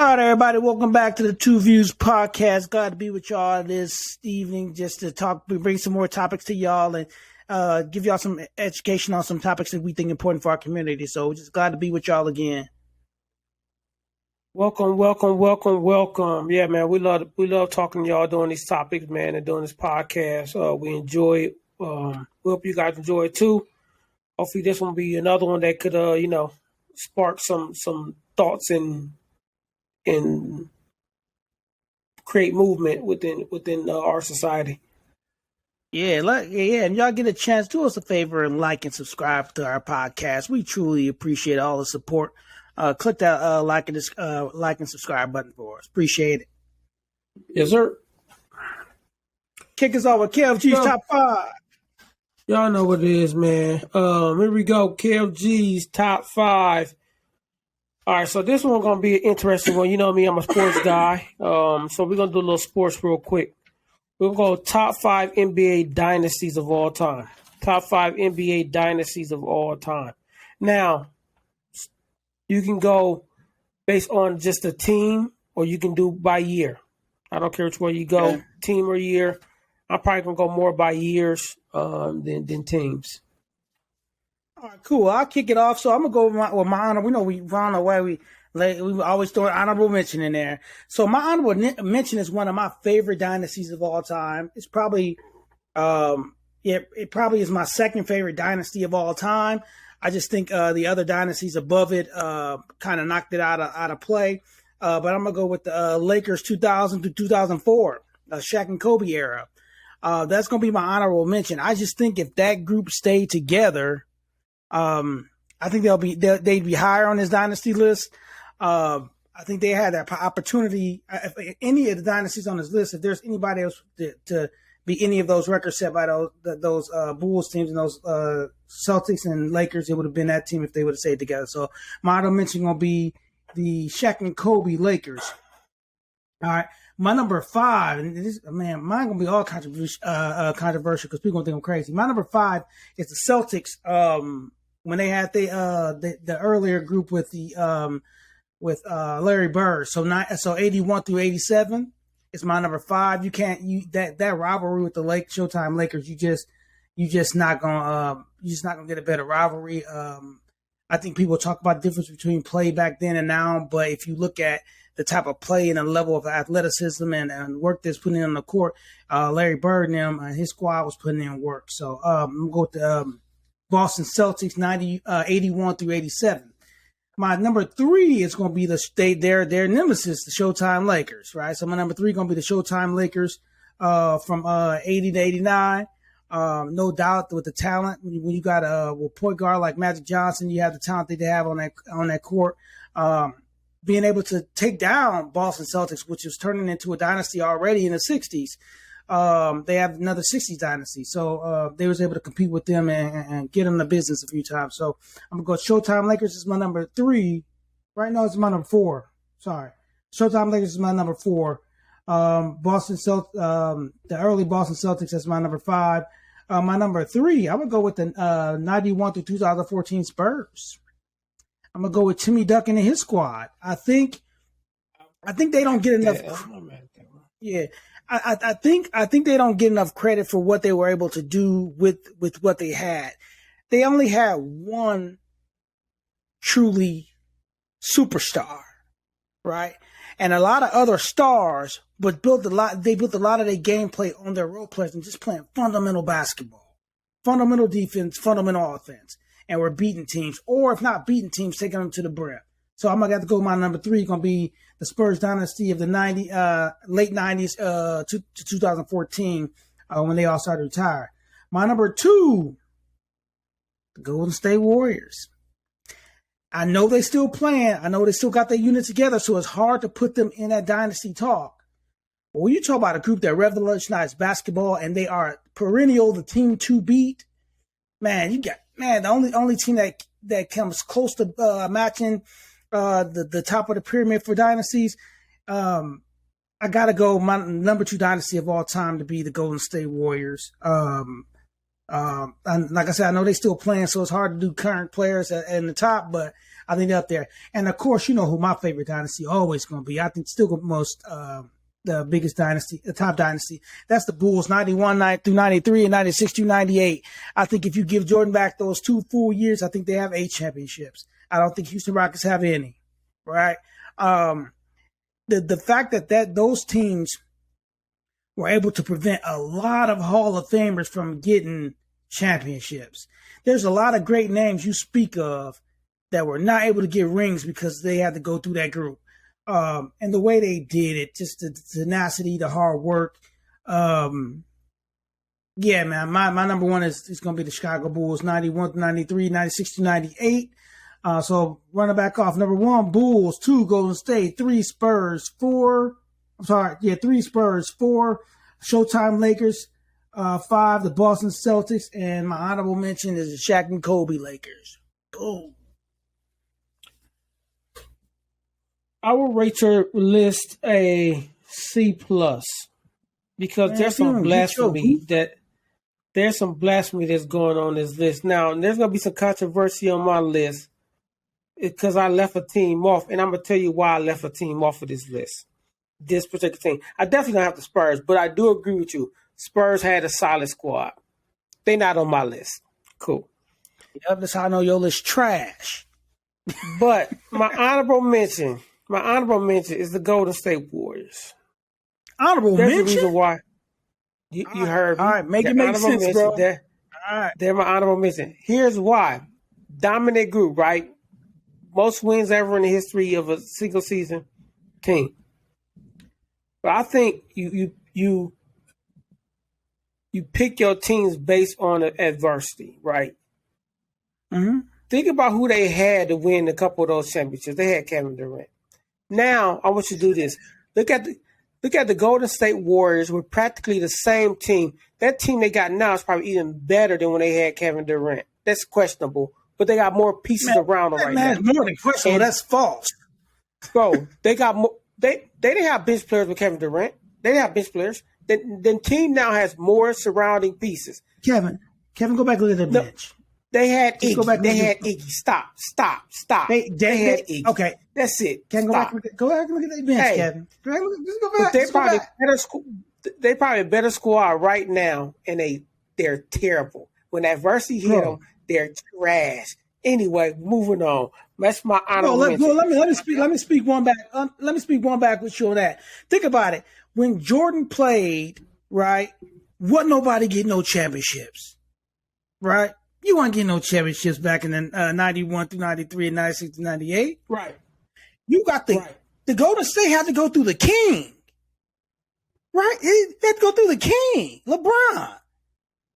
All right, everybody, welcome back to the TuVues podcast. Glad to be with y'all this evening just to talk, bring some more topics to y'all and give y'all some education on some topics that we think important for our community. So just glad to be with y'all again. Welcome. Yeah, man, we love talking to y'all doing these topics, man, and doing this podcast. We enjoy it. We hope you guys enjoy it too. Hopefully, this one will be another one that could, spark some thoughts and create movement within our society. Yeah, and y'all get a chance, do us a favor and like and subscribe to our podcast. We truly appreciate all the support. Click that like and subscribe button for us. Appreciate it. Yes, sir. Kick us off with KFG's top 5. Y'all know what it is, man. Here we go. KFG's top 5. All right, so this one gonna be an interesting one. You know me, I'm a sports guy. So we're gonna do a little sports real quick. We're gonna go top 5 NBA dynasties of all time. Top 5 NBA dynasties of all time. Now, you can go based on just a team, or you can do by year. I don't care which way you go, team or year. I'm probably gonna go more by years than teams. All right, cool. I'll kick it off. So I'm gonna go with my honor. We know we found a way we always throw an honorable mention in there. So my honorable mention is one of my favorite dynasties of all time. It's probably it probably is my second favorite dynasty of all time. I just think the other dynasties above it kind of knocked it out of play. But I'm gonna go with the Lakers 2000 to 2004, Shaq and Kobe era. That's gonna be my honorable mention. I just think if that group stayed together, I think they'd be higher on this dynasty list. I think they had that opportunity. If any of the dynasties on this list, if there's anybody else to be any of those records set by those Bulls teams and those Celtics and Lakers, it would have been that team if they would have stayed together. So my honorable mention gonna be the Shaq and Kobe Lakers. All right. My number 5, and this, man, mine gonna be all controversial because people gonna think I'm crazy. My number 5 is the Celtics. When they had the earlier group with Larry Bird, so 81 through 87 is my number 5. You can't that rivalry with the Showtime Lakers. You just not gonna get a better rivalry. I think people talk about the difference between play back then and now, but if you look at the type of play and the level of athleticism and work that's putting in on the court, Larry Bird and them, his squad was putting in work. So I'm going to go with the Boston Celtics 81 through 87. My number 3 is going to be their nemesis, the Showtime Lakers, right? So my number 3 is going to be the Showtime Lakers from 80 to 89. No doubt with the talent, when you got a point guard like Magic Johnson, you have the talent that they have on that court. Being able to take down Boston Celtics, which was turning into a dynasty already in the 60s. They have another 60s dynasty. So they was able to compete with them and get them the business a few times. So I'm going to go Showtime Lakers is my number 3. Right now it's my number 4. Sorry. Showtime Lakers is my number 4. The early Boston Celtics is my number 5. My number 3, I would go with the 91 through 2014 Spurs. I'm gonna go with Timmy Duncan and his squad. I think they don't get enough. Yeah, I think they don't get enough credit for what they were able to do with what they had. They only had one truly superstar, right? And a lot of other stars, but they built a lot of their gameplay on their role players and just playing fundamental basketball, fundamental defense, fundamental offense. And we're beating teams, or if not beating teams, taking them to the brim. So I'm gonna have to go with my number 3. Going to be the Spurs dynasty of the late 90s to 2014 when they all started to retire. My number 2, the Golden State Warriors. I know they still playing. I know they still got their unit together, so it's hard to put them in that dynasty talk. But when you talk about a group that revolutionized basketball and they are perennial, the team to beat, man, the only team that comes close to matching the top of the pyramid for dynasties, I gotta go my number 2 dynasty of all time to be the Golden State Warriors. And like I said, I know they still playing, so it's hard to do current players in the top, but I think they're up there. And of course, you know who my favorite dynasty always going to be. I think still the most, the biggest dynasty, the top dynasty. That's the Bulls, 91 through 93 and 96 through 98. I think if you give Jordan back those 2 full years, I think they have 8 championships. I don't think Houston Rockets have any, right? The fact that those teams were able to prevent a lot of Hall of Famers from getting championships. There's a lot of great names you speak of that were not able to get rings because they had to go through that group. And the way they did it, just the tenacity, the hard work. Yeah, man, my number one is going to be the Chicago Bulls, 91 to 93, 96 to 98. So running back off, number 1, Bulls, 2, Golden State, 3, Spurs, 4, 3 Spurs, 4, Showtime Lakers, 5, the Boston Celtics, and my honorable mention is the Shaq and Kobe Lakers. Boom. I will rate your list a C plus because there's some blasphemy that's going on this list. Now, there's going to be some controversy on my list because I left a team off, and I'm going to tell you why I left a team off of this list, this particular team. I definitely don't have the Spurs, but I do agree with you. Spurs had a solid squad. They're not on my list. Cool. Yep, that's how I know your list trash. But my honorable mention is the Golden State Warriors. Honorable mention? There's a reason why. You heard me. All right, make it make sense, bro. All right. They're my honorable mention. Here's why. Dominant group, right? Most wins ever in the history of a single season team. But I think you pick your teams based on adversity, right? Mm-hmm. Think about who they had to win a couple of those championships. They had Kevin Durant. Now I want you to do this. Look at the Golden State Warriors with practically the same team. That team they got now is probably even better than when they had Kevin Durant. That's questionable, but they got more pieces around them right now. More than questionable. That's false, bro. They got more. They didn't have bench players with Kevin Durant. They didn't have bench players. The team now has more surrounding pieces. Kevin, go back and look at the bench. They had Iggy. They had Iggy. Stop. They had Iggy. Okay. That's it. Kevin, go back and look at that bench, hey, Kevin. Go back. They probably a better squad right now, and they're terrible. When adversity hit them, they're trash. Anyway, moving on. That's my honorable mention. Let me speak one back. Let me speak one back with you on that. Think about it. When Jordan played, right, wasn't nobody getting no championships, right? You weren't getting no championships back in the 91 through 93 and 96 to 98. Right. You got the Golden State had to go through the king. Right? They had to go through the king, LeBron,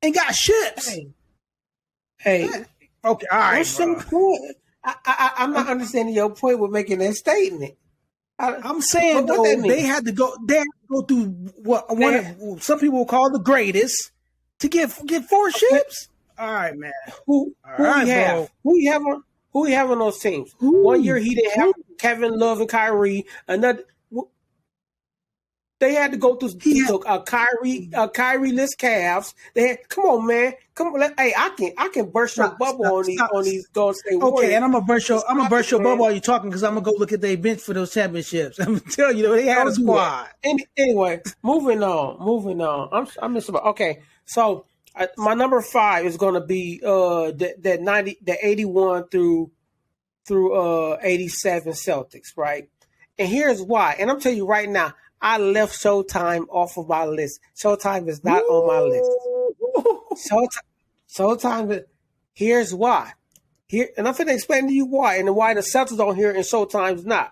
and got ships. Hey. Okay, all right. What's your point? I'm not understanding your point with making that statement. I'm saying though, they had to go through what some people will call the greatest to get 4 ships. All right, man. Who you have on those teams? One year he didn't have Kevin Love and Kyrie. Another, they had to go through Kyrie-less Cavs. They had, come on, man. Come on, hey, I can burst your bubble on these Golden State Warriors. Okay, and I'm gonna burst your bubble while you're talking because I'm gonna go look at their bench for those championships. I'm gonna tell you, they had a squad. Anyway, moving on. I'm missing. Okay, so. My number 5 is going to be the 81 through 87 Celtics, right? And here's why. And I'm telling you right now, I left Showtime off of my list. Showtime is not on my list. Showtime. Here's why. And I'm going to explain to you why, and why the Celtics on here and Showtime's not.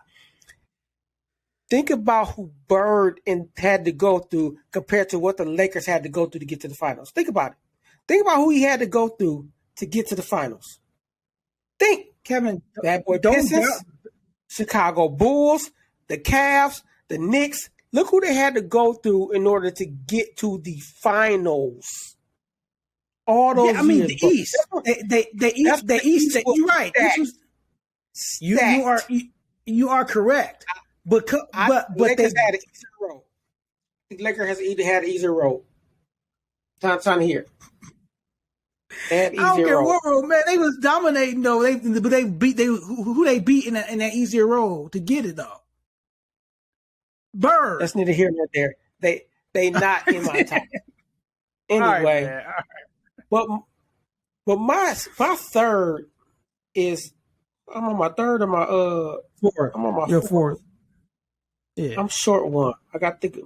Think about who Bird had to go through compared to what the Lakers had to go through to get to the finals. Think about it. Think about who he had to go through to get to the finals. Think, Kevin. Bad boy Pistons, Chicago Bulls, the Cavs, the Knicks. Look who they had to go through in order to get to the finals. All those years. The East. The East. You're right. You are correct. But Lakers had an easier road. The Lakers has either had an easier road. Time to hear. They had I don't easier care roles. what role, man. They was dominating though. But they beat who they beat in that easier role to get it though. Bird. That's neither here nor there. They not in my top. All right, Anyway, man. All right. but my third is I'm on my third or my Fourth. I'm on my You're fourth. fourth. Yeah. I'm short one. I got to think.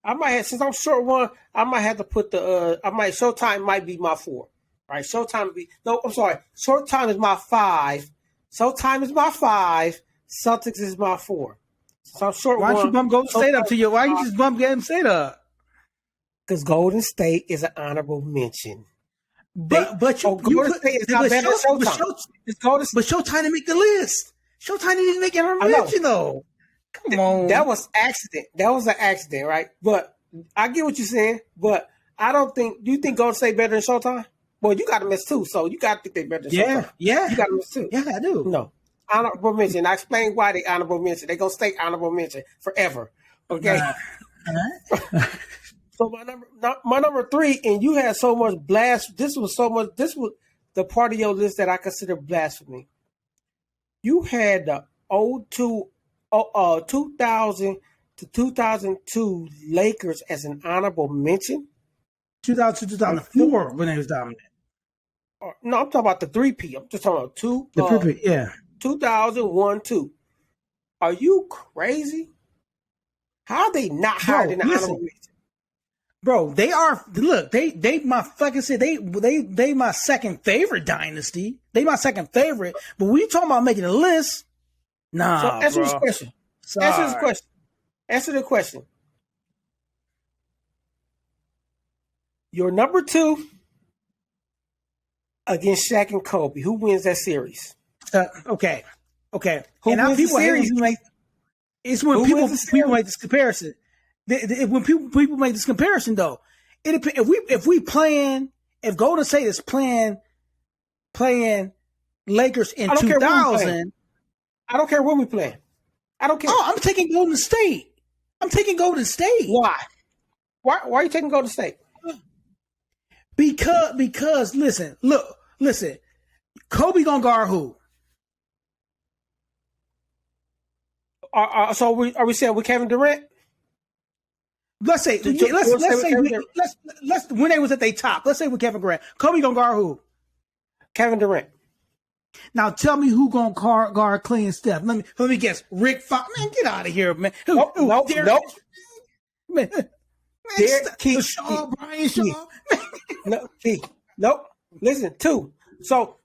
I might have, since I'm short one, I might have to put Showtime might be my 4. Right? Showtime be no, I'm sorry. Showtime is my 5. Showtime is my 5. Celtics is my 4. So I'm short Why don't one. you bump Golden State up to you? Why don't you just bump Golden State up? Because Golden State is an honorable mention. But Golden State is not better than Showtime. But Showtime didn't make the list. Showtime didn't make an mention though. Come on. That was accident. That was an accident, right? But I get what you're saying. But I don't think. Do you think Golden State better than Showtime? Well, you got to miss too, so you got to think they better than Showtime. Yeah. You got to miss too. Yeah, I do. No. Honorable mention. I explained why they honorable mention. They gonna stay honorable mention forever. Okay. So my number 3, and you had so much This was the part of your list that I consider blasphemy. You had the 2000 to 2002 Lakers as an honorable mention. 2000 2004 when they was dominant. No, I'm talking about the 3P. I'm just talking about The 3P, yeah. 2001, 2. Are you crazy? How are they not higher than the honorable mention? Bro, they are. Look, they my fucking said they my second favorite dynasty. They my second favorite. But when you talking about making a list, nah. So answer bro. this question. Sorry. Answer this question. Answer the question. Your number 2 against Shaq and Kobe. Who wins that series? Okay. Who and now wins the people series? It's when people make this comparison. When people make this comparison, though, if Golden State is playing Lakers in 2000, I don't care when we play. I don't care. Oh, I'm taking Golden State. Why? Why are you taking Golden State? Because listen, Kobe gonna guard who? So are we saying with Kevin Durant? Let's say when they was at their top. Let's say with Kevin Durant, Kobe gonna guard who? Kevin Durant. Now tell me who gonna guard Clay and Steph. Let me guess. Rick Fox. Man, get out of here, man. Nope. Man, Keith, Shaw, Brian Shaw. Nope. Listen, 2. So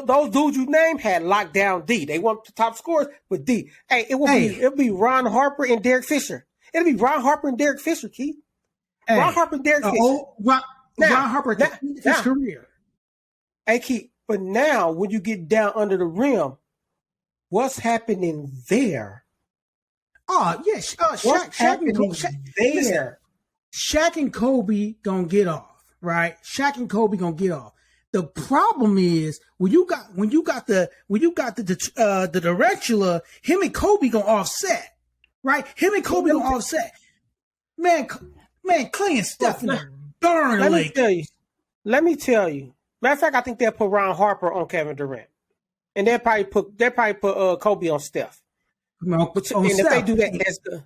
those dudes you named had locked down D. They weren't the top scorers, but D. Hey, it'll be Ron Harper and Derek Fisher. It'll be Ron Harper and Derek Fisher, Keith. Hey, Ron Harper and Derek Fisher. Ron Harper at his career. Hey, Keith, but now when you get down under the rim, what's happening there? Oh, yeah. Shaq and Kobe gonna get off, right? Shaq and Kobe gonna get off. The problem is when you got the tarantula, him and Kobe gonna offset, right? Him and Kobe gonna offset. Man, Clay and Steph darn. Let me tell you. Matter of fact, I think they'll put Ron Harper on Kevin Durant, and they'll probably put Kobe on Steph. If they do that, that's good.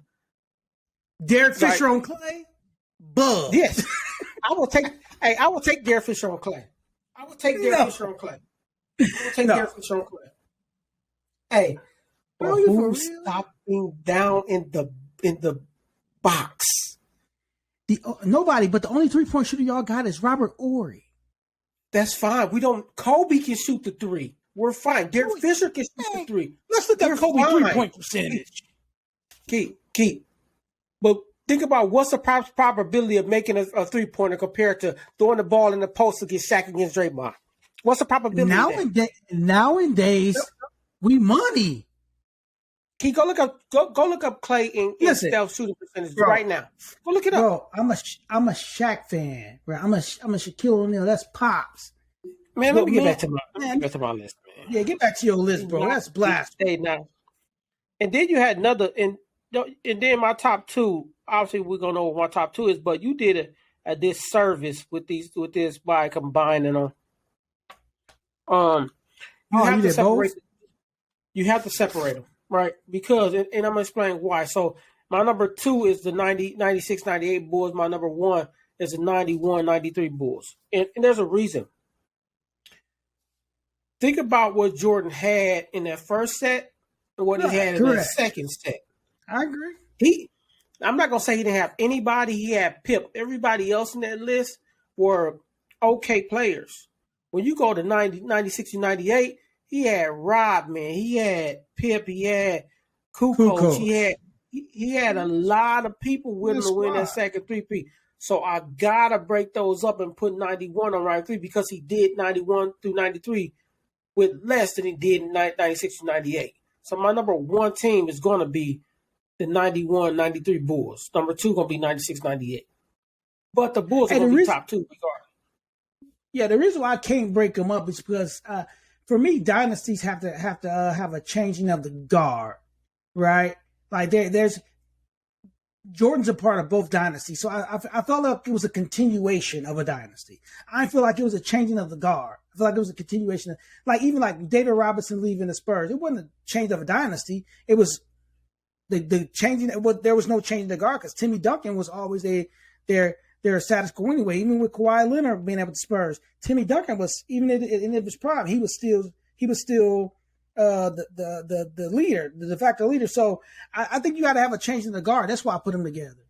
Derek Fisher on Clay. Bug. Yes, I will take Derek Fisher on Clay. Derek Fisher on Clay. Hey, but who's stopping down in the box? Nobody, but the only 3-point shooter y'all got is Robert Horry. That's fine. Kobe can shoot the 3. We're fine. Derek Fisher can shoot the 3. Let's look at Kobe's 3-point percentage. Keep. But think about what's the probability of making a 3-pointer compared to throwing the ball in the post against Shaq against Draymond? What's the probability? Nowadays, we money. Keith, go look up Clay and Steph shooting percentage right now. Go look it up. Bro, I'm a Shaq fan. Bro. I'm a Shaquille O'Neal. That's pops. Man, let me get back to my list, man. Yeah, get back to your list, bro. That's blasphemy. Now. And then you had another, and then my top 2. Obviously, we're gonna know what my top 2 is, but you did a disservice with this by combining them. You Oh, have you to did both? separate. You have to separate them, right? Because, and I'm gonna explain why. So my number 2 is the 90, 96, 98 Bulls. My number 1 is the 91, 93 Bulls, and there's a reason. Think about what Jordan had in that first set and what he Right, had in that correct. second set. I agree. He, I'm not gonna say he didn't have anybody. He had Pip. Everybody else in that list were okay players. When you go to 90, 96 and 98, he had Rodman, he had Pip, he had Kukoc, Kukoc. he had a lot of people with Good him to win that squad. second three-peat. So I gotta break those up and put 91 on 93 because he did 91 through 93 with less than he did in 96 to 98. So my number 1 team is going to be the 91, 93 Bulls. Number 2 going to be 96, 98. But the Bulls are Hey, going to be top 2 regardless. yeah, the reason why I can't break them up is because for me, dynasties have to have a changing of the guard, right? Like there's Jordan's a part of both dynasties, so I felt like it was a continuation of a dynasty. I feel like it was a changing of the guard. I feel like it was a continuation of, like, even like David Robinson leaving the Spurs. It wasn't a change of a dynasty. It was the changing. There was no change in the guard because Timmy Duncan was always their status quo anyway. Even with Kawhi Leonard being able to Spurs, Timmy Duncan was, even in his prime, he was still the leader, the de facto leader. So I think you got to have a change in the guard. That's why I put them together.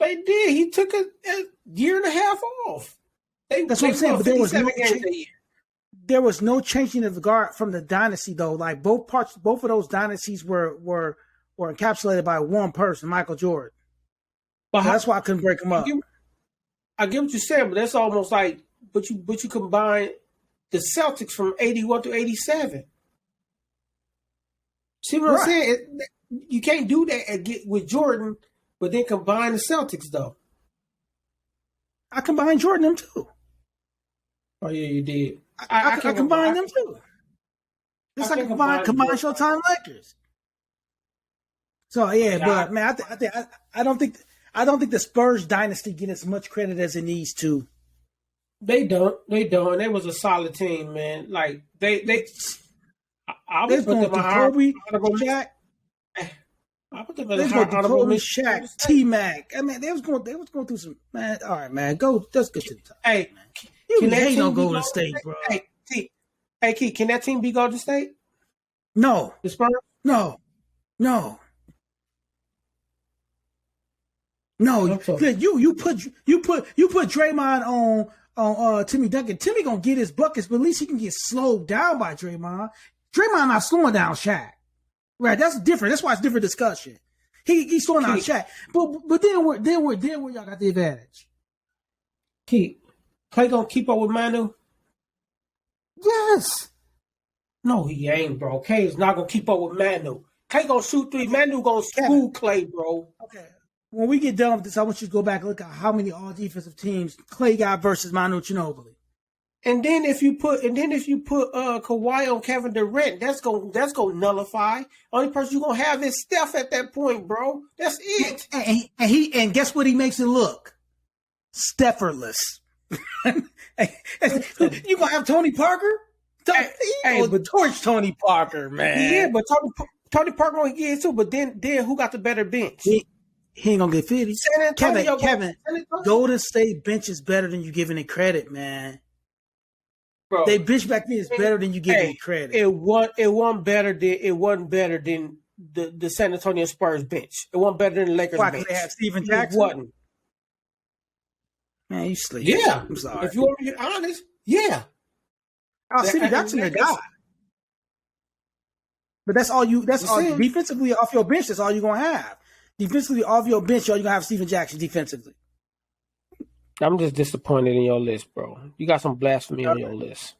They did. He took a year and a half off. That's what I'm saying. But there was no changing of the guard from the dynasty though. Like both of those dynasties were encapsulated by one person, Michael Jordan. But so that's why I couldn't break them up. I get what you're saying, but that's almost like, but you combine the Celtics from 81 to 87. See what I'm saying? You can't do that with Jordan, but then combine the Celtics though. I combined Jordan them too. Oh yeah, you did. I combine them too. Just like combine Showtime Lakers. So yeah, but man, I don't think the Spurs dynasty get as much credit as it needs to. They don't. And they was a solid team, man. Like they I would put them on Kobe, Shaq. I put them in honorable Kobe, Shaq, T-Mac. I mean, they was going through some, man. All right, man. Let's get to the top. Hey, man. You ain't no Golden State, bro. Hey, Keith, can that team be Golden State? No. The Spurs? No. You put Draymond on Timmy Duncan. Timmy gonna get his buckets, but at least he can get slowed down by Draymond. Draymond not slowing down Shaq. Right, that's different. That's why it's different discussion. He's slowing down Shaq. But then where y'all got the advantage? Keith, Clay gonna keep up with Manu? Yes. No, he ain't, bro. Clay is not gonna keep up with Manu. Clay gonna shoot 3. Manu gonna school Clay, bro. Okay. When we get done with this, I want you to go back and look at how many all defensive teams Clay got versus Manu Ginobili. And then if you put Kawhi on Kevin Durant, that's gonna nullify. Only person you gonna have is Steph at that point, bro. That's it. And guess what he makes it look? Stefferless. You gonna have Tony Parker? But torch Tony Parker, man. Yeah, but Tony Parker gonna get it too. But then who got the better bench? He ain't gonna get 50. Kevin, Golden State bench is better than you giving it credit, man. Bro, they bench back then is better than you giving it credit. It wasn't better than the San Antonio Spurs bench. It wasn't better than the Lakers bench. Why, they have Steven Jackson? It wasn't. Man, you sleep. Yeah. I'm sorry. If you want to be honest, yeah. Steven Jackson the guy. But that's all defensively off your bench, that's all you're gonna have. Defensively off your bench, you're gonna have Steven Jackson defensively. I'm just disappointed in your list, bro. You got some blasphemy on your list.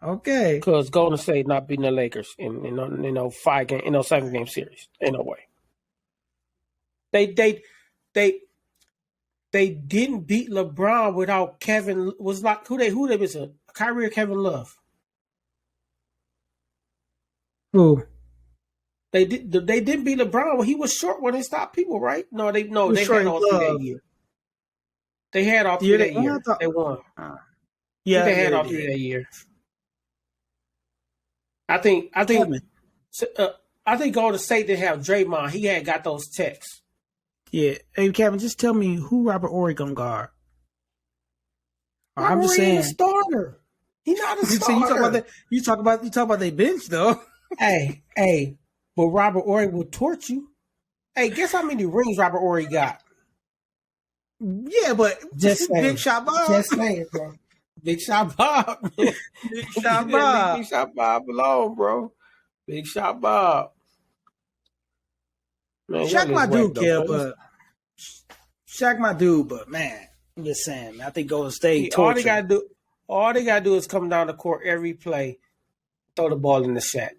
Okay. Because Golden State not beating the Lakers in 7-game series. Ain't no way. They didn't beat LeBron without Kevin. Was like who they was a Kyrie or Kevin Love? Who? They didn't beat LeBron when he was short when they stopped people, right? No, they had all three that year. They had all three that year. They won. Yeah, they had all three that year. I think Kevin. I think Golden State didn't have Draymond. He had got those texts. Yeah. Hey, Kevin, just tell me who Robert Ory gonna guard. I'm Robert just Ory ain't a saying. starter. He's not a So you talk about starter. that. You talk about their bench though. Hey, but Robert Ory will torch you. Hey, guess how many rings Robert Ory got? Yeah, but Just saying. Big Shot Bob. Just saying, bro. Big Shot Bob. Big Shot Bob. Big Shot Bob alone, bro. Big Shot Bob. Man, Shaq my dude, Kev, but Shaq my dude, but man, I'm just saying, man, I think Golden State. All they gotta do is come down the court every play, throw the ball in the Shaq.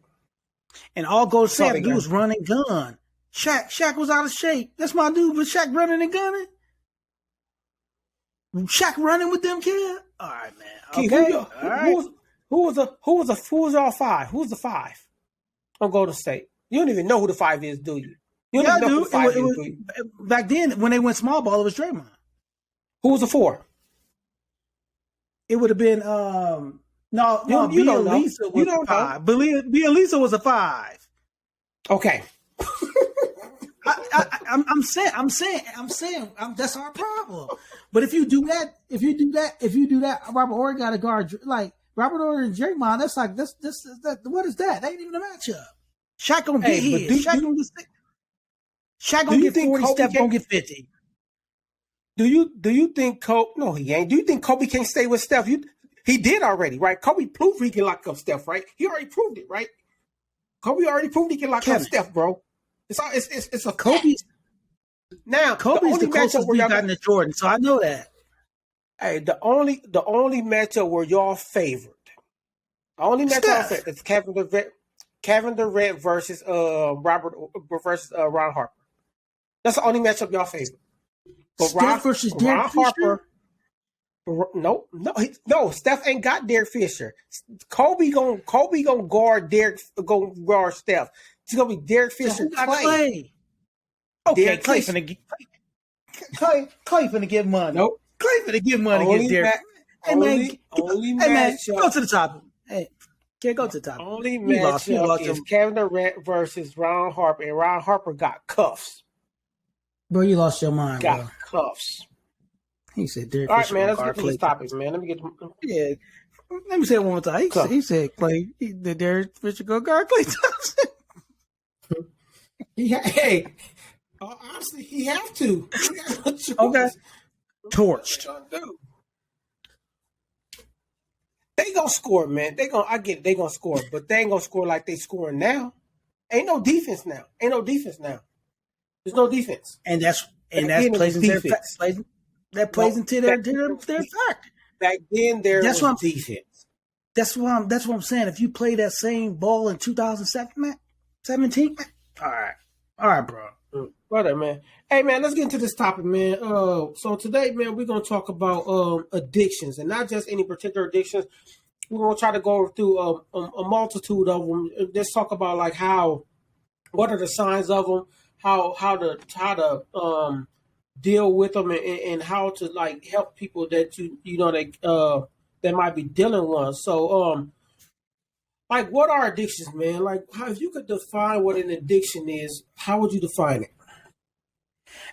And all Golden State had to do was run and gun. Shaq was out of shape. That's my dude, but Shaq running and gunning. Shaq running with them, kid. All right, man. Okay. Who was all five? Who's the five on Golden State? You don't even know who the five is, do you? You don't even know who the five is, do you? Back then, when they went small ball, it was Draymond. Who was the four? It would have been Bielisa was a five. Bielisa was a five. Okay. I'm saying that's our problem. But if you do that, Robert Ory got to guard like Robert Ory and Draymond. That's like this. What is that? That ain't even a matchup. Shaq gonna get his. Shaq gonna get 40. Steph gonna get 50. Do you think Kobe? No, he ain't. Do you think Kobe can't stay with Steph? He did already, right? Kobe proved he can lock up Steph, right? He already proved it, right? Kobe already proved he can lock up Steph, bro. It's a Kobe. Now Kobe's the closest we've gotten to Jordan, so I know that. Hey, the only matchup where y'all favored, the only matchup is Kevin Durant versus Ron Harper. That's the only matchup y'all favored. But Steph versus Derek Fisher? No. Steph ain't got Derek Fisher. Kobe gonna guard Steph. It's gonna be Derek Fisher. So Clay. Okay, Clay finna get money. Nope. Clay finna get money against Derek. Hey man, go to the topic. Hey, can't go to the topic. Only matchup is Kevin Durant versus Ron Harper, and Ron Harper got cuffs. Bro, you lost your mind. Got cuffs. He said Derek All Fisher. All right, man. Let's get to this topic, man. Let me get. Yeah. Let me say it one more time. He said Clay. The Derek Fisher go guard Clay Thompson. Hey, honestly, he have to. Okay. Torched. They gonna score, man. I get it. They gonna score, but they ain't gonna score like they scoring now. Ain't no defense now. There's no defense, and that plays into their fact. Back then, was defense. That's what I'm saying. If you play that same ball in 2017, all right, bro. Brother, man. Hey, man, let's get into this topic, man. So today, man, we're gonna talk about addictions, and not just any particular addictions. We're gonna try to go through a multitude of them. Let's talk about like what are the signs of them, how to deal with them, and how to like help people that that might be dealing with one. So like, what are addictions, man? Like, if you could define what an addiction is, how would you define it?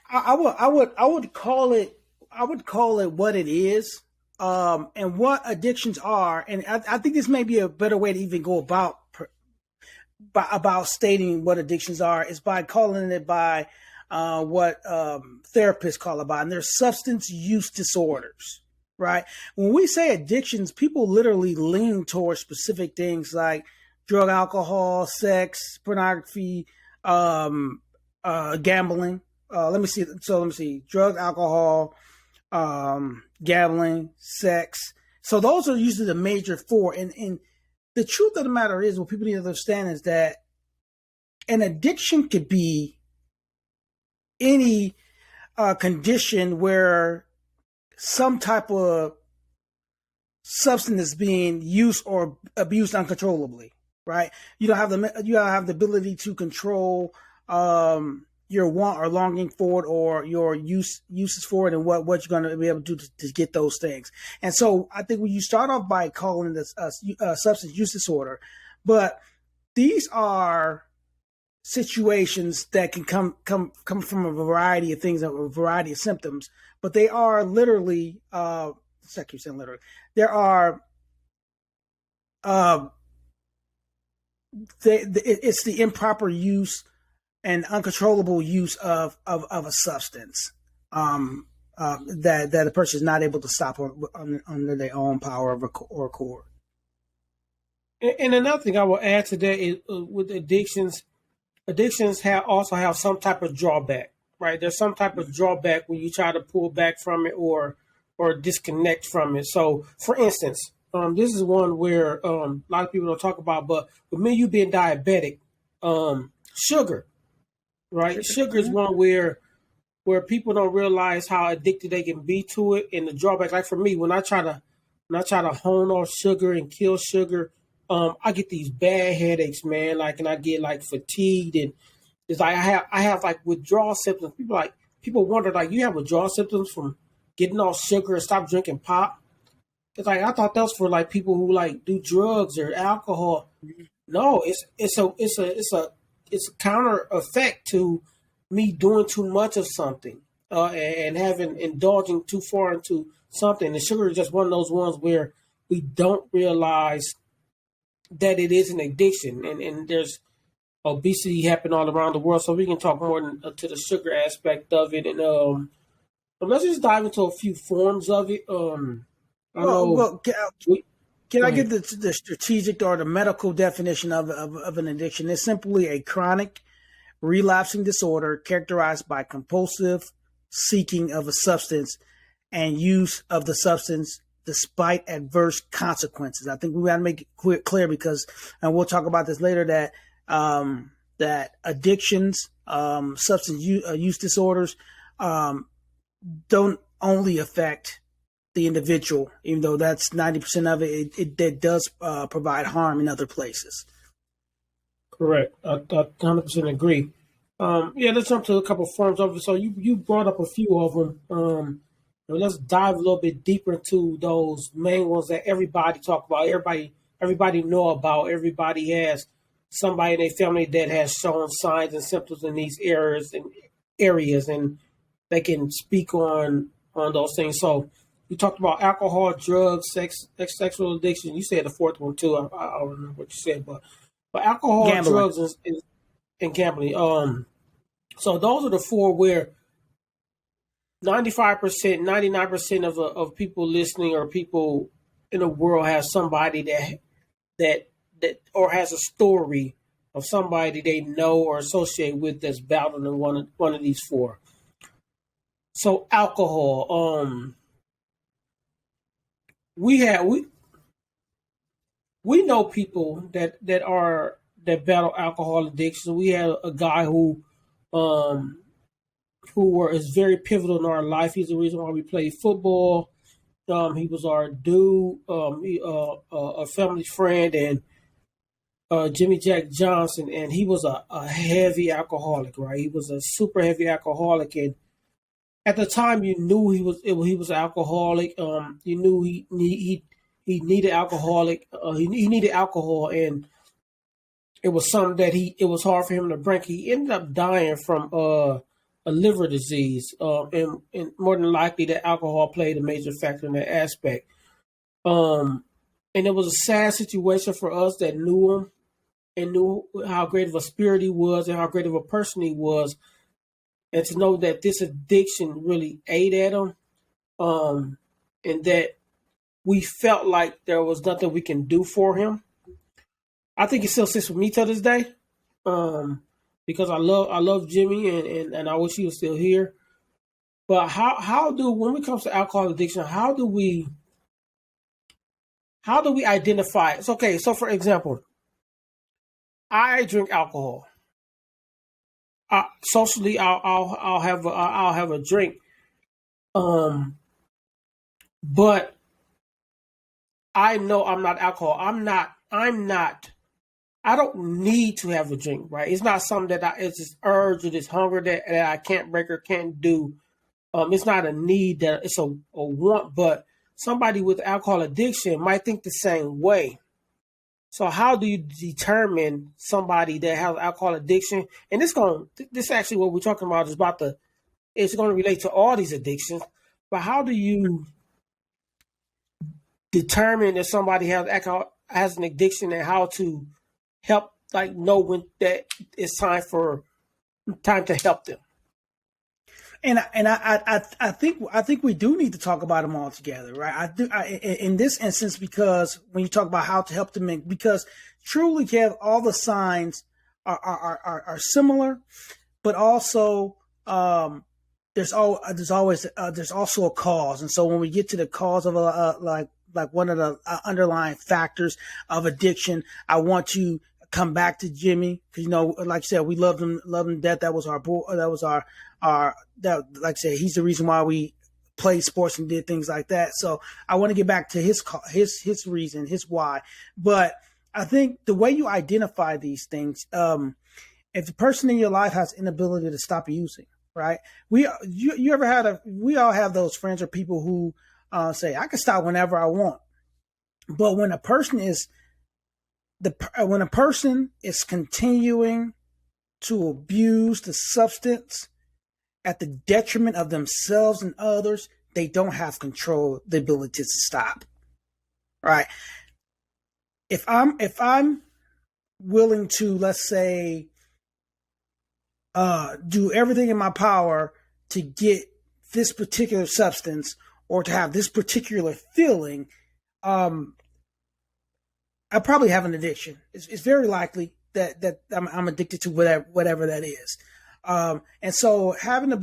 I would call it what it is, and what addictions are. And I think this may be a better way to even go about stating what addictions are, is by calling it by what therapists call it by, and they're substance use disorders. Right. When we say addictions, people literally lean towards specific things like drug, alcohol, sex, pornography, gambling. Let me see. Drug, alcohol, gambling, sex. So those are usually the major four. And the truth of the matter is, what people need to understand is that an addiction could be any condition where some type of substance is being used or abused uncontrollably, right? You don't have the ability to control your want or longing for it, or your uses for it, and what you're going to be able to do to get those things. And so I think when you start off by calling this a substance use disorder, But these are situations that can come from a variety of things, a variety of symptoms, but they are literally I keep saying literally, there are it's the improper use and uncontrollable use of a substance that a person is not able to stop under their own power or accord. And another thing I will add to that is with addictions also have some type of drawback, right? There's some type of drawback when you try to pull back from it or disconnect from it. So, for instance, this is one where a lot of people don't talk about, but with me, you being diabetic, sugar, right? Sugar is one where people don't realize how addicted they can be to it, and the drawback. Like for me, when I try to hone off sugar and kill sugar, I get these bad headaches, man. Like, and I get like fatigued, and it's like I have like withdrawal symptoms. People wonder like, you have withdrawal symptoms from getting off sugar and stop drinking pop. It's like I thought that was for like people who like do drugs or alcohol. No, it's a counter effect to me doing too much of something and indulging too far into something. And sugar is just one of those ones where we don't realize that it is an addiction, and there's obesity happening all around the world. So we can talk more to the sugar aspect of it, and let's just dive into a few forms of it. Can I give the strategic or the medical definition of an addiction? It's simply a chronic relapsing disorder characterized by compulsive seeking of a substance and use of the substance despite adverse consequences. I think we got to make it clear because, and we'll talk about this later, that that addictions, substance use disorders, don't only affect the individual, even though that's 90% of it. It does provide harm in other places. Correct. I 100% agree. Let's jump to a couple of forms of it. So you brought up a few of them. Let's dive a little bit deeper into those main ones that everybody talk about, everybody know about. Everybody has somebody in their family that has shown signs and symptoms in these areas, and they can speak on those things. So you talked about alcohol, drugs, sexual addiction. You said the fourth one too. I don't remember what you said, but alcohol, gambling, drugs, and gambling. So those are the four where 95%, 99% of people listening or people in the world has somebody that or has a story of somebody they know or associate with that's battling one of these four. So alcohol, we know people that battle alcohol addiction. We had a guy who is very pivotal in our life. He's the reason why we play football. He was our dude, a family friend, and Jimmy Jack Johnson, and he was a heavy alcoholic, right? He was a super heavy alcoholic, and at the time you knew he was an alcoholic. You knew he needed alcoholic. He needed alcohol, and it was something that it was hard for him to drink. He ended up dying from a liver disease, and more than likely that alcohol played a major factor in that aspect. And it was a sad situation for us that knew him and knew how great of a spirit he was and how great of a person he was. And to know that this addiction really ate at him, and that we felt like there was nothing we can do for him. I think it still sits with me to this day, because I love Jimmy and I wish he was still here. But when it comes to alcohol addiction, how do we identify it? It's okay. So for example, I drink alcohol. Socially, I'll have a drink, but I know I'm not alcohol. I'm not. I don't need to have a drink, right? It's not something that it's this urge or this hunger that I can't break or can't do. It's not a need, that it's a want. But somebody with alcohol addiction might think the same way. So how do you determine somebody that has alcohol addiction? And this actually what we're talking about is about it's going to relate to all these addictions. But how do you determine if somebody has an addiction, and how to help, like, know when that it's time to help them? I think we do need to talk about them all together, right? In this instance, because when you talk about how to help them, because truly, Kev, all the signs are similar, but also there's also a cause, and so when we get to the cause of like one of the underlying factors of addiction, I want to come back to Jimmy, because like you said, we loved him to death. That was our boy. That was our that, like I said, he's the reason why we played sports and did things like that. So I want to get back to his reason, his why. But I think the way you identify these things, if the person in your life has inability to stop using, right? We all have those friends or people who say, I can stop whenever I want. But when a person is continuing to abuse the substance at the detriment of themselves and others, they don't have control, the ability to stop. Right? If I'm willing to, let's say, do everything in my power to get this particular substance or to have this particular feeling, I probably have an addiction. It's very likely that I'm addicted to whatever that is. And so having the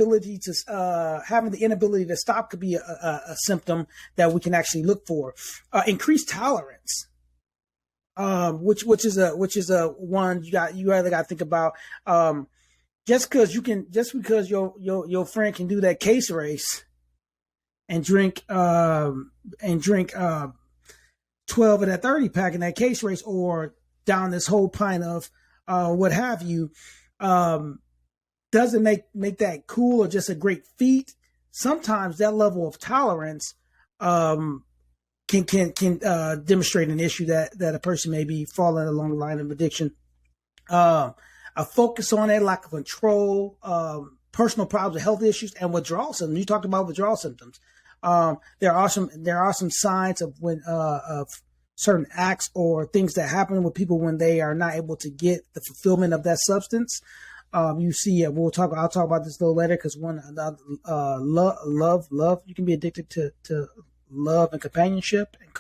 inability to stop could be a symptom that we can actually look for. Increased tolerance, which is a one you either got to think about. Just because your friend can do that case race and drink 12 of that 30 pack in that case race, or down this whole pint of what have you, doesn't make that cool or just a great feat. Sometimes that level of tolerance can demonstrate an issue that a person may be falling along the line of addiction. A focus on it, lack of control, personal problems, health issues, and withdrawal symptoms. You talked about withdrawal symptoms. There are some signs of certain acts or things that happen with people when they are not able to get the fulfillment of that substance. You see, I'll talk about this a little later, because love, you can be addicted to love and companionship, and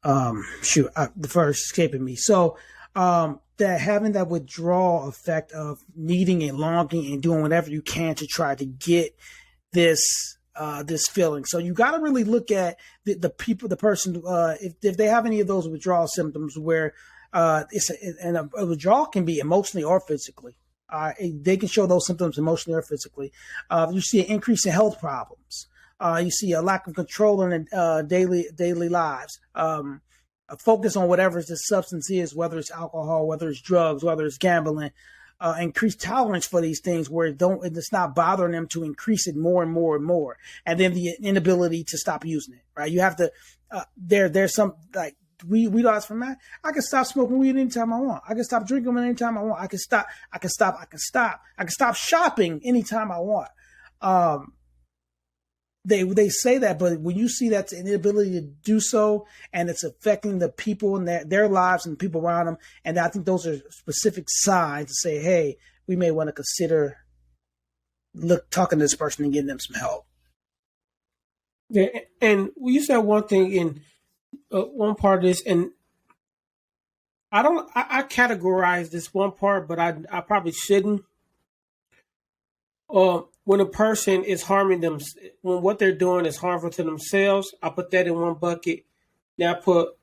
the first escaping me. So, that having that withdrawal effect of needing and longing and doing whatever you can to try to get this feeling. So you got to really look at the person, if they have any of those withdrawal symptoms where a withdrawal can be emotionally or physically. They can show those symptoms emotionally or physically. You see an increase in health problems. You see a lack of control in daily lives. A focus on whatever the substance is, whether it's alcohol, whether it's drugs, whether it's gambling. Increased tolerance for these things where it's not bothering them to increase it more and more and more. And then the inability to stop using it, right? You have to, there's some, like, we lost from that. I can stop smoking weed anytime I want. I can stop drinking anytime I want. I can stop shopping anytime I want. They say that, but when you see that's an inability to do so, and it's affecting the people in their lives and the people around them, and I think those are specific signs to say, hey, we may want to consider talking to this person and getting them some help. Yeah, and you said one thing in one part of this, and I categorize this one part, but I probably shouldn't. When a person is harming them, when what they're doing is harmful to themselves, I put that in one bucket. Now I put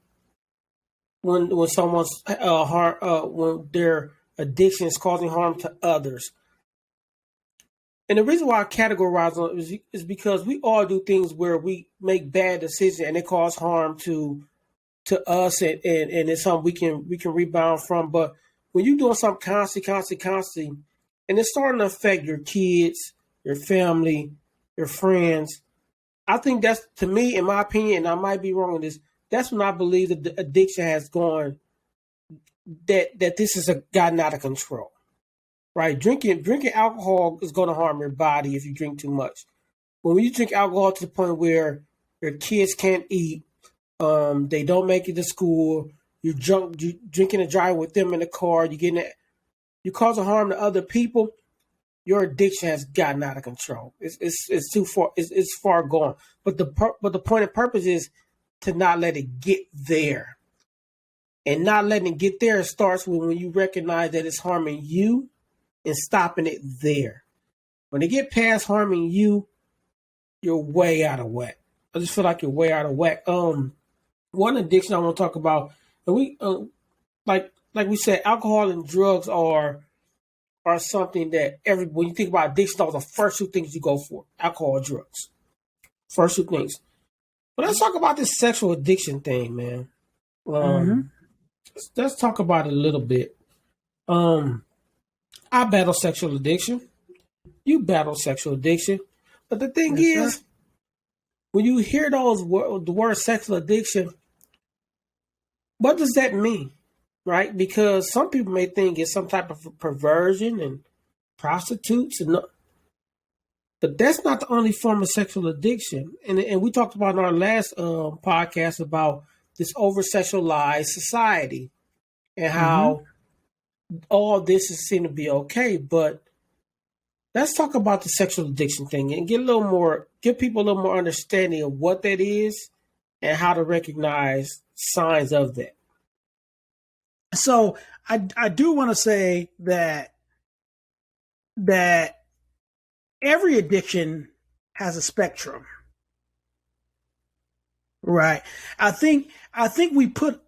when someone's when their addiction is causing harm to others. And the reason why I categorize them is because we all do things where we make bad decisions and it cause harm to us, and it's something we can rebound from. But when you're doing something constantly, and it's starting to affect your kids, your family, your friends, I think that's, to me, in my opinion, and I might be wrong in this, that's when I believe that the addiction has gone, that this has gotten out of control. Right? Drinking alcohol is going to harm your body if you drink too much. When you drink alcohol to the point where your kids can't eat, they don't make it to school, you drinking and driving with them in the car, you causing harm to other people. Your addiction has gotten out of control. It's too far. It's far gone. But the point and purpose is to not let it get there. And not letting it get there starts when you recognize that it's harming you and stopping it there. When they get past harming you, you're way out of whack. I just feel like you're way out of whack. One addiction I want to talk about, and we like we said, alcohol and drugs are something that when you think about addiction, those are the first two things you go for: alcohol and drugs. First two things. But let's talk about this sexual addiction thing, man. Let's talk about it a little bit. I battle sexual addiction. You battle sexual addiction. But the thing is, when you hear the word sexual addiction, what does that mean? Right? Because some people may think it's some type of perversion and prostitutes, but that's not the only form of sexual addiction. And we talked about in our last podcast about this over-sexualized society and how all this is seen to be okay. But let's talk about the sexual addiction thing and give people a little more understanding of what that is and how to recognize signs of that. So I do want to say that every addiction has a spectrum, right? I think we put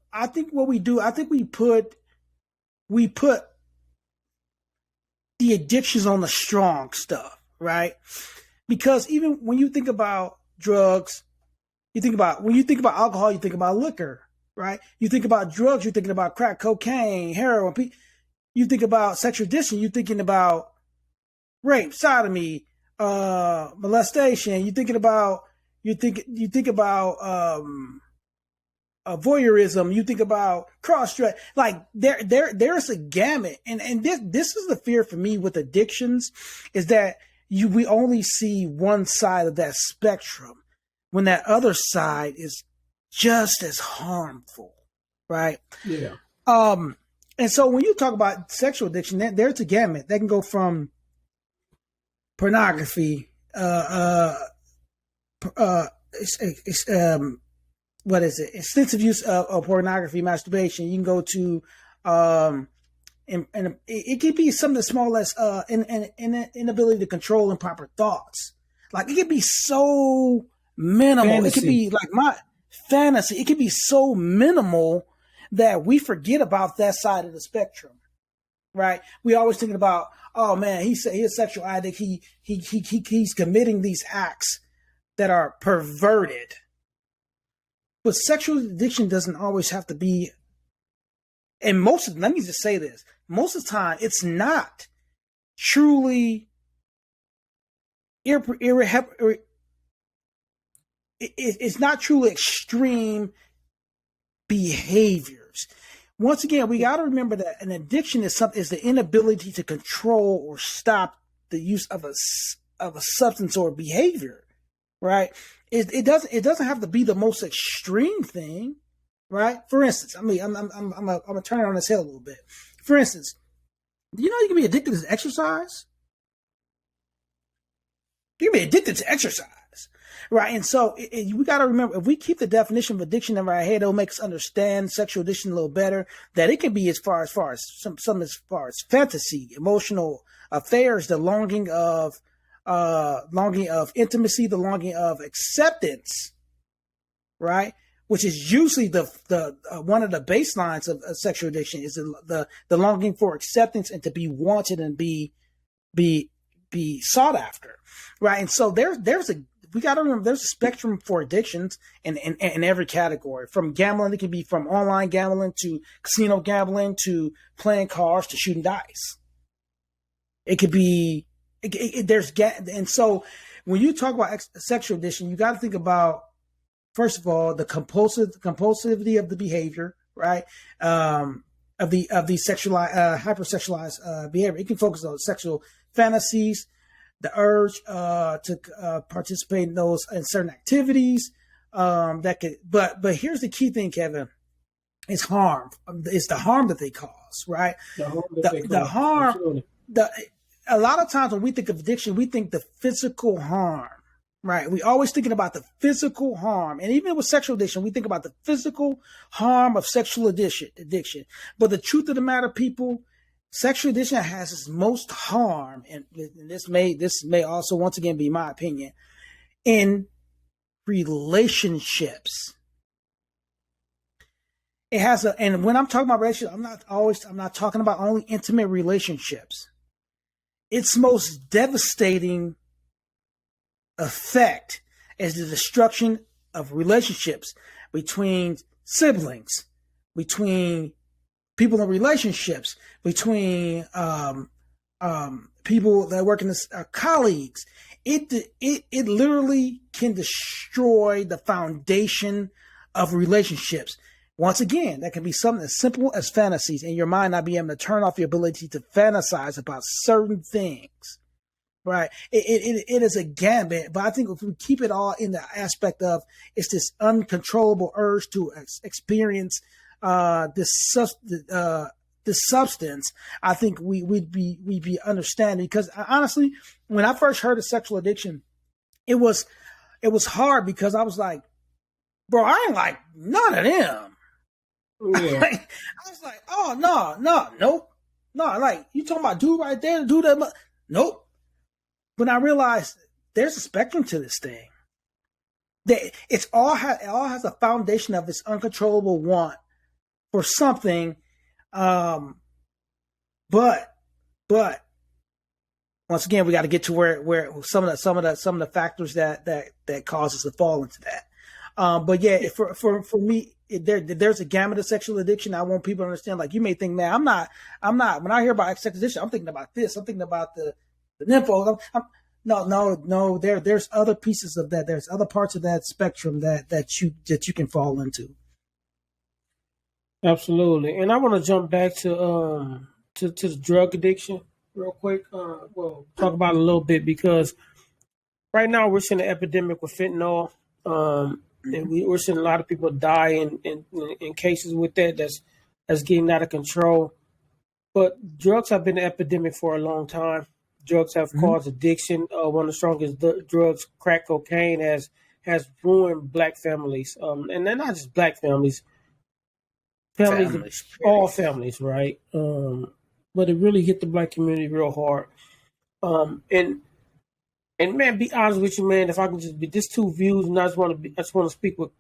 the addictions on the strong stuff, right? Because even when you think about drugs, when you think about alcohol, you think about liquor, right? You think about drugs, you're thinking about crack, cocaine, heroin. You think about sexual addiction, you're thinking about rape, sodomy, molestation. You think about voyeurism. You think about cross-dress. Like there's a gamut, and this is the fear for me with addictions, is that we only see one side of that spectrum, when that other side is just as harmful, right? Yeah. And so when you talk about sexual addiction, there's a gamut. That can go from pornography, extensive use of pornography, masturbation. You can go to, and it could be something as small as an inability to control improper thoughts. Like it could be so minimal. Fantasy. It could be like my fantasy. It could be so minimal that we forget about that side of the spectrum, right? We always thinking about, oh man, he's a sexual addict. He's committing these acts that are perverted. But sexual addiction doesn't always have to be. And let me just say this: most of the time, it's not truly it's not truly extreme behaviors. Once again, we got to remember that an addiction is the inability to control or stop the use of a substance or behavior, right? It doesn't have to be the most extreme thing, right? For instance, I'm gonna turn it on its head a little bit. For instance, do you know you can be addicted to exercise? You can be addicted to exercise. Right. And so we got to remember, if we keep the definition of addiction in our head, it'll make us understand sexual addiction a little better, that it can be as far as some as far as fantasy, emotional affairs, the longing of intimacy, the longing of acceptance. Right. Which is usually the one of the baselines of sexual addiction, is the longing for acceptance and to be wanted and be sought after. Right. And so we got to remember, there's a spectrum for addictions in every category. From gambling, it can be from online gambling to casino gambling to playing cards to shooting dice. It could be, and so when you talk about sexual addiction, you got to think about first of all, the compulsivity of the behavior, right? Of the sexualized, hypersexualized behavior. It can focus on sexual fantasies, the urge to participate in those in certain activities. That could, but here's the key thing, Kevin. It's harm. It's the harm that they cause, right? The harm. A lot of times when we think of addiction, we think the physical harm, right? We always thinking about the physical harm, and even with sexual addiction, we think about the physical harm of sexual addiction. But the truth of the matter, people, sexual addiction has its most harm, and this may also once again be my opinion, in relationships. It has and when I'm talking about relationships, I'm not talking about only intimate relationships. Its most devastating effect is the destruction of relationships between siblings, between people in relationships, between people that work in this, colleagues. It literally can destroy the foundation of relationships. Once again, that can be something as simple as fantasies, and your mind not being able to turn off your ability to fantasize about certain things, right? It is a gambit, but I think if we keep it all in the aspect of it's this uncontrollable urge to experience this substance, I think we'd be understanding. Because honestly, when I first heard of sexual addiction, it was hard because I was like, bro, I ain't like none of them. Yeah. I was like, oh nope. Like you talking about dude right there, dude that nope. When I realized there's a spectrum to this thing. That it all has a foundation of this uncontrollable want for something. But once again, we got to get to where some of the factors that cause us to fall into that. But yeah, for me, there's a gamut of sexual addiction. I want people to understand. Like you may think, man, I'm not. When I hear about sexual addiction, I'm thinking about this. I'm thinking about the nympho. No. There's other pieces of that. There's other parts of that spectrum that you can fall into. Absolutely, and I want to jump back to the drug addiction real quick. Well, talk about it a little bit because right now we're seeing an epidemic with fentanyl. And we're seeing a lot of people die in cases with that's getting out of control. But drugs have been an epidemic for a long time. Drugs have caused addiction. One of the strongest drugs, crack cocaine, has ruined Black families. And they're not just Black families. Families, all families, right? But it really hit the Black community real hard. And man, be honest with you, man. If I can just be this TuVues, and I just want to speak with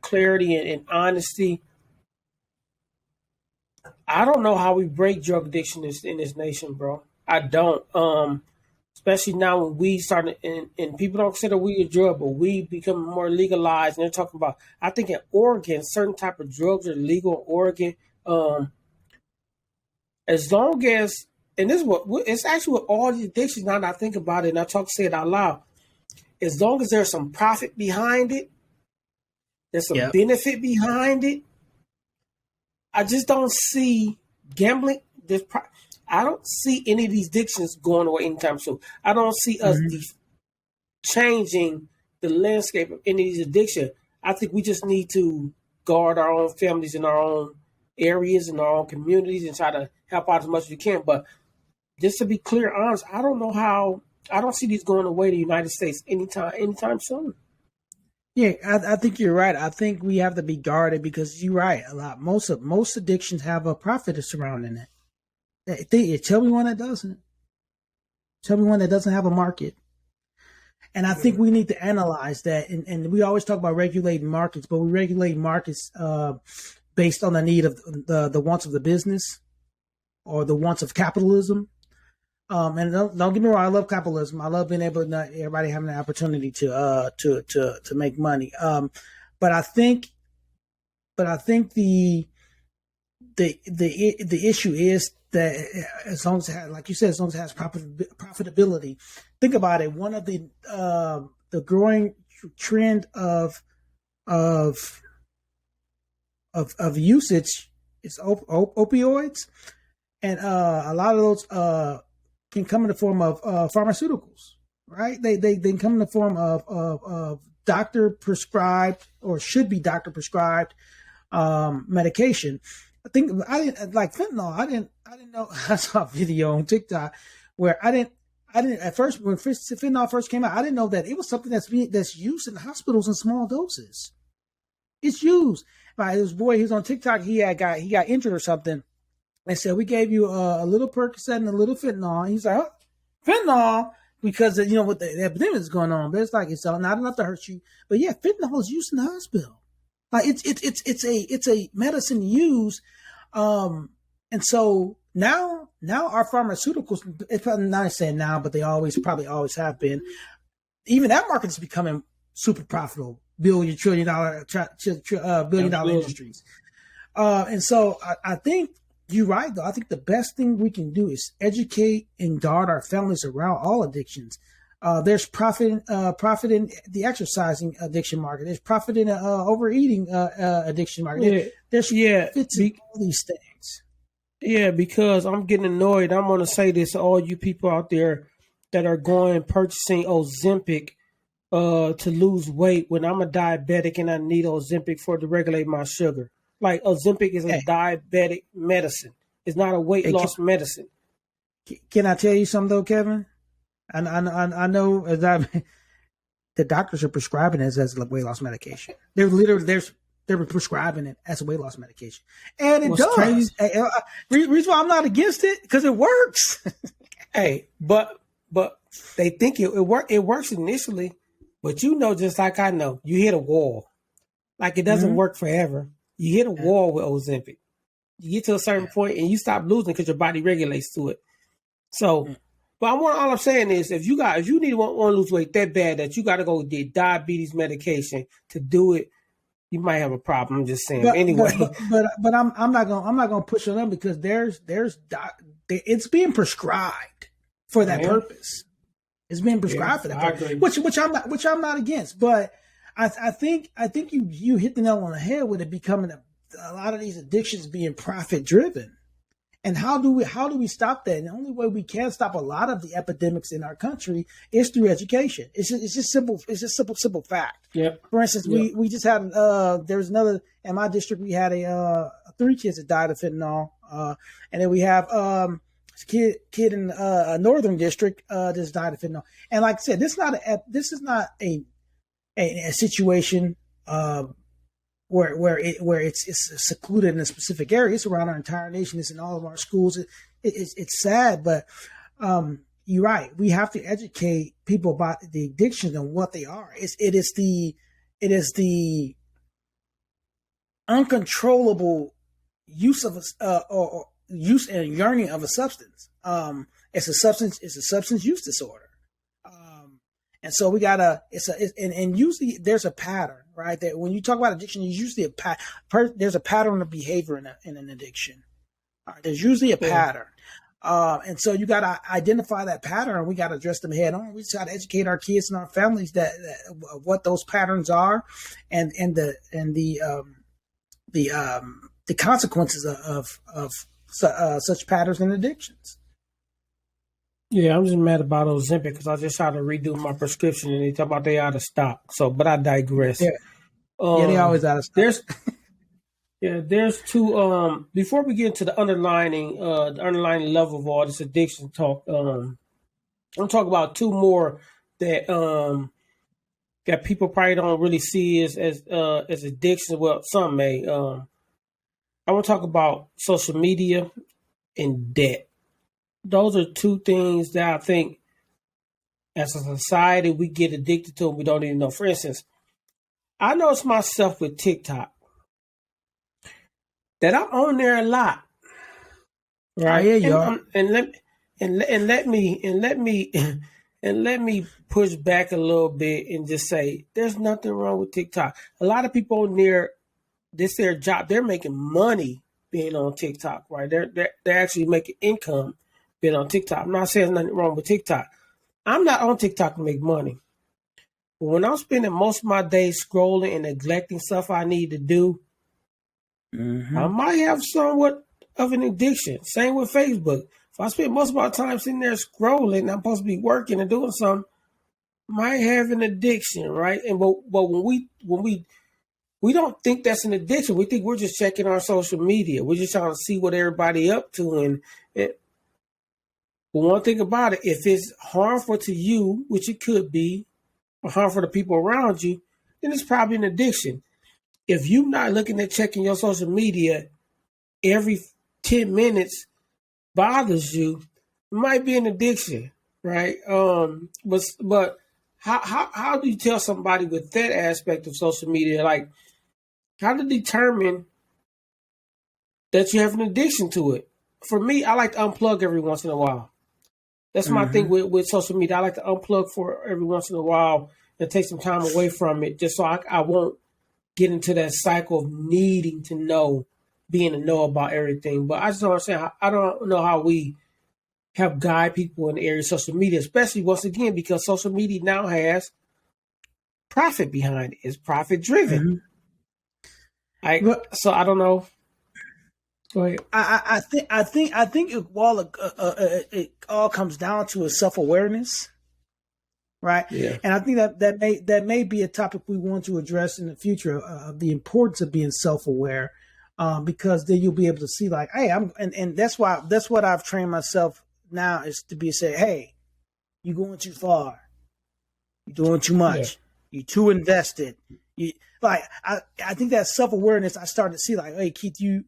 clarity and honesty. I don't know how we break drug addiction in this nation, bro. I don't. Especially now when weed started, and people don't consider weed a drug, but weed becoming more legalized. And they're talking about, I think in Oregon, certain type of drugs are legal in Oregon. As long as, and this is what it's actually with all these addictions. Now that I think about it, and I say it out loud, as long as there's some profit behind it, there's some benefit behind it. I just don't see gambling. I don't see any of these addictions going away anytime soon. I don't see us changing the landscape of any of these addictions. I think we just need to guard our own families in our own areas and our own communities and try to help out as much as we can. But just to be clear, honest, I don't see these going away to the United States anytime soon. Yeah, I think you're right. I think we have to be guarded because you're right. Most addictions have a profit surrounding it. Tell me one that doesn't. Tell me one that doesn't have a market. And I think we need to analyze that. And we always talk about regulating markets, but we regulate markets based on the need of the wants of the business or the wants of capitalism. And don't get me wrong, I love capitalism. I love being able to not everybody having the opportunity to make money. But I think the issue is that as long as it has, like you said, as long as it has profitability. Think about it. One of the growing trend of of usage is opioids, and a lot of those can come in the form of pharmaceuticals, right? They can come in the form of doctor prescribed, or should be doctor prescribed medication. I think I didn't like fentanyl. I didn't know. I saw a video on TikTok where I didn't at first, when fentanyl first came out, I didn't know that it was something that's used in hospitals in small doses. It's used. Like this boy, he was on TikTok. He got injured or something. They said, we gave you a little Percocet and a little fentanyl. And he's like, oh, fentanyl, because you know what the epidemic is going on. But it's like, it's not enough to hurt you. But yeah, fentanyl is used in the hospital. Like it's a medicine used. And so now our pharmaceuticals, it's probably not saying now, but they probably always have been. Even that market is becoming super profitable, billion dollar industries. And so I think you're right, though. I think the best thing we can do is educate and guard our families around all addictions. There's profit in the exercising addiction market. There's profit in overeating addiction market. Yeah. There's profits in all these things. Yeah, because I'm getting annoyed. I'm going to say this to all you people out there that are going purchasing Ozempic to lose weight when I'm a diabetic and I need Ozempic to regulate my sugar. Like Ozempic is a diabetic medicine. It's not a weight loss medicine. Can I tell you something though, Kevin? I know that the doctors are prescribing it as a weight loss medication. They're prescribing it as a weight loss medication, and it does. Crazy. Reason why I'm not against it, because it works. Hey, but they think it works initially, but you know, just like I know, you hit a wall. Like it doesn't work forever. You hit a wall with Ozempic. You get to a certain point and you stop losing because your body regulates to it. So, but all I'm saying is, if you want to lose weight that bad that you got to go get diabetes medication to do it, you might have a problem. I'm just saying. But anyway, but I'm not gonna push on them, because it's being prescribed for that purpose. It's being prescribed for that purpose, which I'm not against. But I think you hit the nail on the head with it becoming a lot of these addictions being profit driven. And how do we stop that? And the only way we can stop a lot of the epidemics in our country is through education. It's just simple. It's just simple fact. Yeah. For instance, we just had there was another in my district. We had 3 kids that died of fentanyl, and then we have kid in a northern district that's died of fentanyl. And like I said, this is not a situation where it's secluded in a specific area. It's around our entire nation. It's in all of our schools. It's sad, but you're right. We have to educate people about the addiction and what they are. It is the uncontrollable use of or use and yearning of a substance. It's a substance use disorder. And so we gotta. And usually there's a pattern, right? That when you talk about addiction, there's usually there's a pattern of behavior in an addiction. There's usually a pattern, and so you gotta identify that pattern. We gotta address them head on. We just gotta educate our kids and our families that what those patterns are, and the consequences of such patterns and addictions. Yeah, I'm just mad about Ozempic because I just tried to redo my prescription and they talk about they out of stock. So, but I digress. Yeah, they always out of stock. There's two. Before we get into the underlying level of all this addiction talk, I'm talk about 2 more that that people probably don't really see as addiction. Well, some may. I want to talk about social media and debt. Those are 2 things that I think as a society we get addicted to and we don't even know. For instance, I notice myself with TikTok that I'm on there a lot. Right? Let me push back a little bit and just say there's nothing wrong with TikTok. A lot of people on there, this their job. They're making money being on TikTok, right? They're actually making income being on TikTok. I'm not saying there's nothing wrong with TikTok. I'm not on TikTok to make money. But when I'm spending most of my day scrolling and neglecting stuff I need to do, I might have somewhat of an addiction. Same with Facebook. If I spend most of my time sitting there scrolling, I'm supposed to be working and doing something, might have an addiction, right? And but when we don't think that's an addiction. We think we're just checking our social media. We're just trying to see what everybody up to. But one thing about it, if it's harmful to you, which it could be, or harmful to people around you, then it's probably an addiction. If you're not looking at checking your social media every 10 minutes bothers you, it might be an addiction, right? But how do you tell somebody with that aspect of social media, like how to determine that you have an addiction to it? For me, I like to unplug every once in a while. That's my thing with social media. I like to unplug for every once in a while and take some time away from it, just so I won't get into that cycle of needing to know, being to know about everything. But I just don't understand. I don't know how we help guide people in the area of social media, especially once again because social media now has profit behind it. It's profit driven. So I don't know. Go ahead. I think it all comes down to a self-awareness, right? Yeah. And I think that may be a topic we want to address in the future of the importance of being self-aware, because then you'll be able to see like, hey, and that's what I've trained myself now is to be say, hey, you're going too far, you're doing too much, you're too invested. I think that self-awareness I started to see like, hey, Keith, you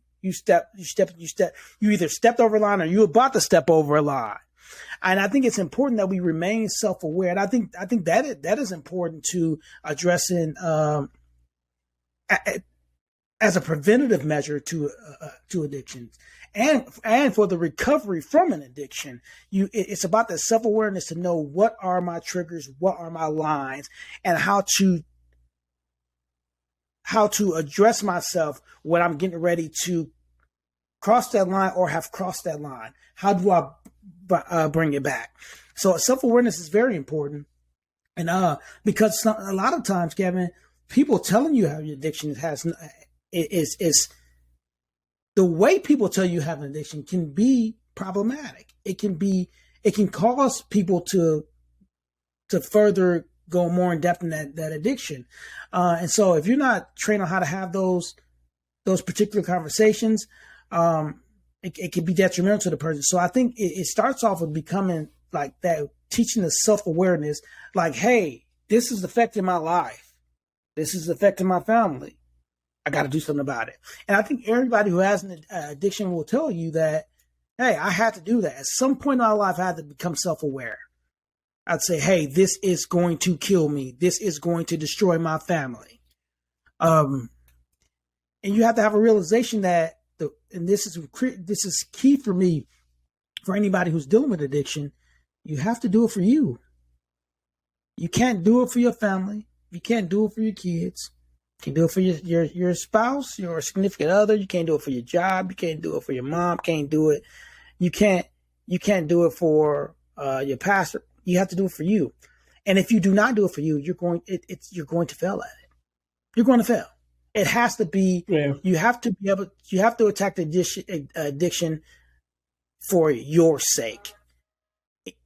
either stepped over a line or you're about to step over a line. And I think it's important that we remain self-aware. And I think that is important to addressing as a preventative measure to addictions and for the recovery from an addiction. It's about the self-awareness to know what are my triggers, what are my lines, and how to address myself when I'm getting ready to cross that line or have crossed that line. How do I bring it back? So self-awareness is very important. And because a lot of times, Kevin, people telling you have your addiction is the way people tell you have an addiction can be problematic. It can cause people to further go more in depth in that addiction. And so if you're not trained on how to have those particular conversations, it can be detrimental to the person. So I think it starts off with becoming like that, teaching the self-awareness, like, hey, this is affecting my life. This is affecting my family. I got to do something about it. And I think everybody who has an addiction will tell you that, hey, I had to do that. At some point in my life, I had to become self-aware. I'd say, hey, this is going to kill me. This is going to destroy my family. And you have to have a realization that, and this is key for me, for anybody who's dealing with addiction, you have to do it for you. You can't do it for your family. You can't do it for your kids. You can't do it for your spouse, your significant other. You can't do it for your job. You can't do it for your mom. Can't do it. You can't do it for your pastor. You have to do it for you. And if you do not do it for you, you're going to fail at it. You're going to fail. It has to be, you have to attack the addiction for your sake,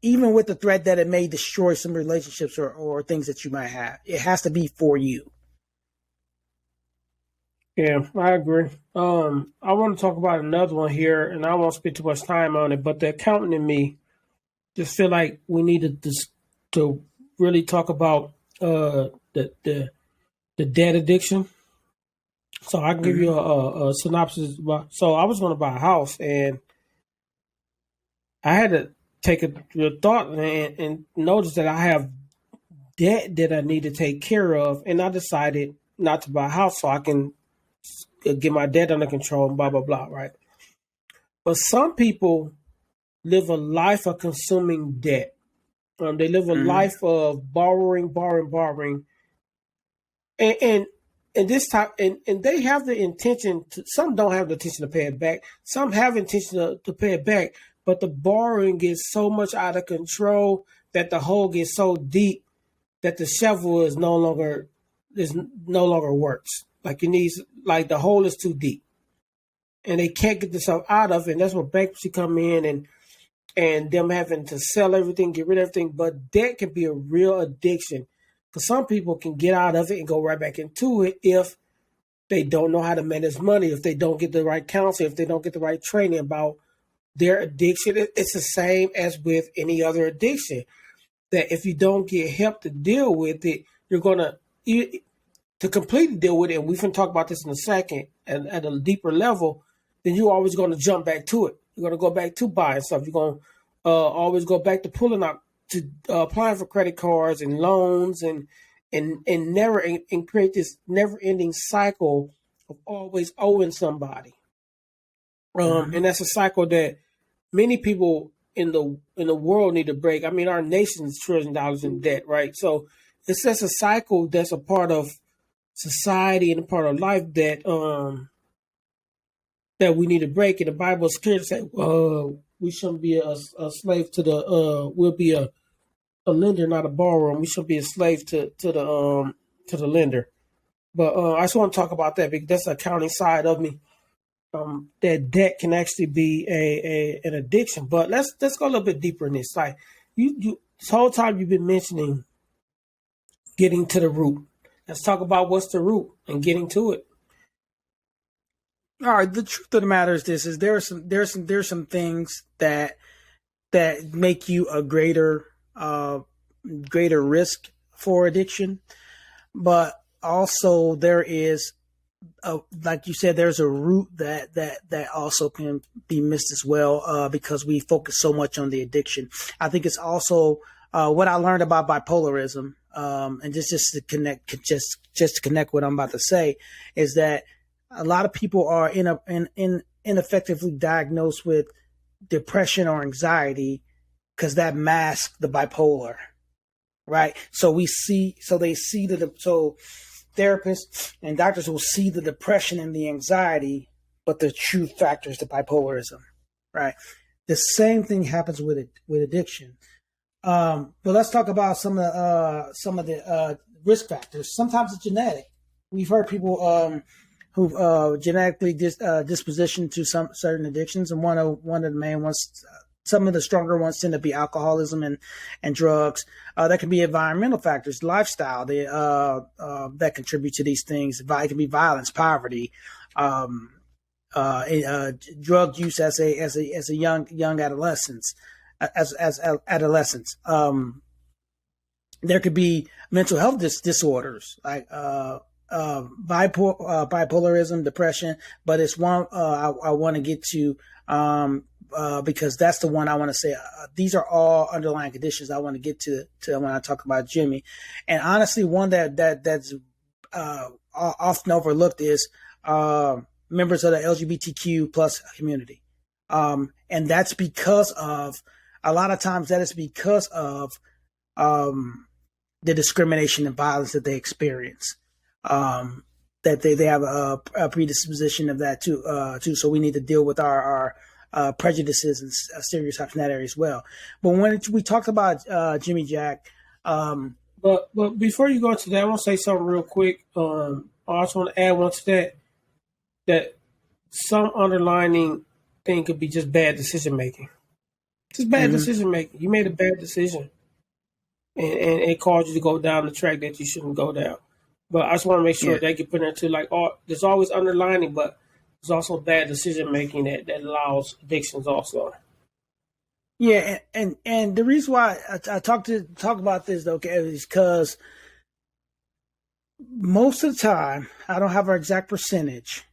even with the threat that it may destroy some relationships or things that you might have. It has to be for you. Yeah, I agree. I want to talk about another one here, and I won't spend too much time on it, but the accountant in me just feel like we needed to really talk about the debt addiction. So I can give you a synopsis. So I was going to buy a house, and I had to take a thought and notice that I have debt that I need to take care of, and I decided not to buy a house so I can get my debt under control and blah, blah, blah, right? But some people live a life of consuming debt. They live a life of borrowing, and this time, and they have the intention to. Some don't have the intention to pay it back. Some have intention to pay it back, but the borrowing gets so much out of control that the hole gets so deep that the shovel is no longer works. Like it needs, like the hole is too deep, and they can't get themselves out of it. And that's where bankruptcy come in, and them having to sell everything, get rid of everything. But debt can be a real addiction, because some people can get out of it and go right back into it if they don't know how to manage money, if they don't get the right counseling, if they don't get the right training about their addiction. It's the same as with any other addiction, that if you don't get help to deal with it, you're going to completely deal with it. And we can talk about this in a second and at a deeper level, then you're always going to jump back to it. You're going to go back to buying stuff. You're going to always go back to pulling out, to applying for credit cards and loans and create this never ending cycle of always owing somebody. And that's a cycle that many people in the world need to break. I mean, our nation's $1 trillion in debt, right? So it's just a cycle that's a part of society and a part of life that that we need to break. And the Bible is clear to say, we shouldn't be a slave to the. We'll be a lender, not a borrower, and we shouldn't be a slave to the lender. But I just want to talk about that because that's the accounting side of me. That debt can actually be an addiction. But let's go a little bit deeper in this. Like you this whole time you've been mentioning getting to the root. Let's talk about what's the root and getting to it. All right. The truth of the matter is this: is there's some things that make you a greater risk for addiction, but also there is, like you said, there's a root that also can be missed as well, because we focus so much on the addiction. I think it's also what I learned about bipolarism, and just to connect what I'm about to say, is that a lot of people are ineffectively diagnosed with depression or anxiety because that masks the bipolar, right? So therapists and doctors will see the depression and the anxiety, but the true factor is the bipolarism, right? The same thing happens with addiction. But let's talk about some of the risk factors. Sometimes it's genetic. We've heard people who genetically dispositioned to some certain addictions, and one of the main ones. Some of the stronger ones tend to be alcoholism and drugs. That can be environmental factors, lifestyle, that contribute to these things. It can be violence, poverty, drug use as a young adolescence, as adolescents. There could be mental health disorders like bipolarism, depression, but it's one I want to get to. Because that's the one I want to say. These are all underlying conditions I want to get to when I talk about Jimmy. And honestly, one that's often overlooked is members of the LGBTQ plus community, and that's because of a lot of times that is because of the discrimination and violence that they experience. That they have a predisposition of that too. So we need to deal with our prejudices and stereotypes in that area as well. But when we talked about Jimmy Jack, but before you go into that, I want to say something real quick. I also want to add one to that some underlining thing could be just bad decision making. Just bad decision making. You made a bad decision, and it caused you to go down the track that you shouldn't go down. But I just want to make sure they can put into like, there's always underlining, but there's also bad decision making that allows addictions also. Yeah, and the reason why I talk about this though, Kevin, is because most of the time, I don't have an exact percentage,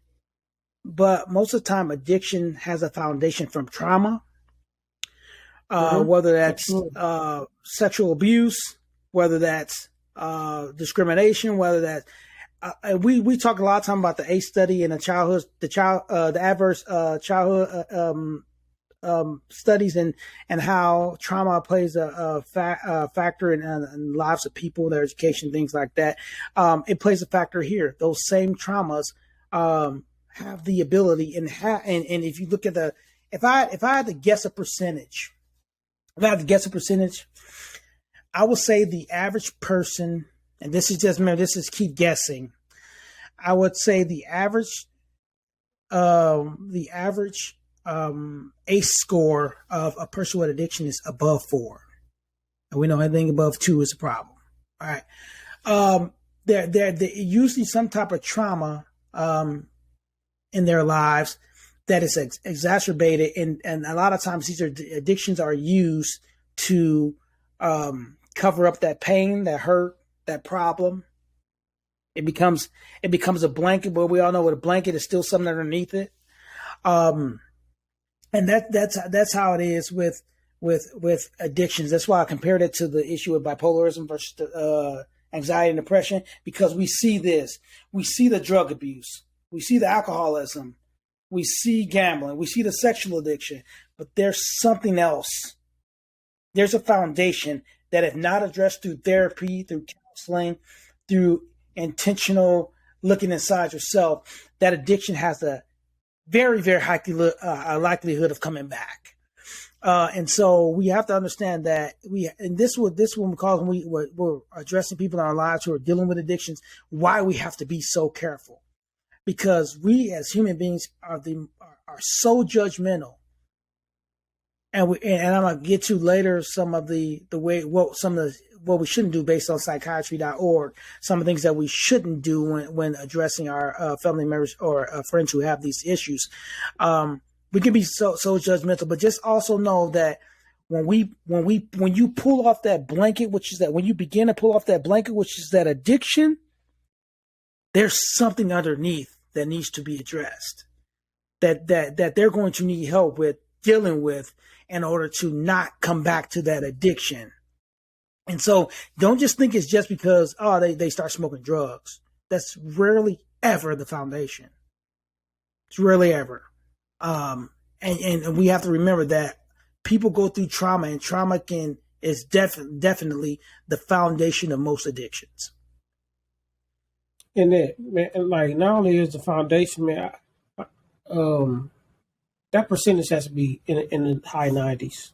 but most of the time, addiction has a foundation from trauma, whether that's sexual abuse, whether that's discrimination, whether that we talk a lot of time about the ACE study and the adverse childhood studies and how trauma plays a factor in lives of people, their education, things like that. It plays a factor here. Those same traumas have the ability and if you look at if I had to guess a percentage, I would say the average person, and this is just, remember, this is keep guessing. I would say the average ACE score of a person with addiction is above 4. And we know anything above 2 is a problem. All right. They're usually some type of trauma in their lives that is exacerbated, and a lot of times these addictions are used to cover up that pain, that hurt, that problem. It becomes a blanket, but we all know what a blanket is still something underneath it. And that's how it is with addictions. That's why I compared it to the issue of bipolarism versus anxiety and depression, because we see this. We see the drug abuse. We see the alcoholism. We see gambling. We see the sexual addiction. But there's something else. There's a foundation that, if not addressed through therapy, through counseling, through intentional looking inside yourself, that addiction has a very, very high likelihood of coming back. And so we have to understand that this is what we call when we're addressing people in our lives who are dealing with addictions, why we have to be so careful, because we as human beings are so judgmental. And I'm gonna get to later some of what we shouldn't do based on psychiatry.org, some of the things that we shouldn't do when addressing our family members or friends who have these issues. We can be so judgmental, but just also know that when you pull off that blanket, when you begin to pull off that blanket, which is that addiction, there's something underneath that needs to be addressed, that they're going to need help with dealing with in order to not come back to that addiction. And so don't just think it's just because, they start smoking drugs. That's rarely ever the foundation. It's rarely ever. And we have to remember that people go through trauma, and trauma is definitely the foundation of most addictions. And that, man, like, not only is the foundation, man, that percentage has to be in the high 90s.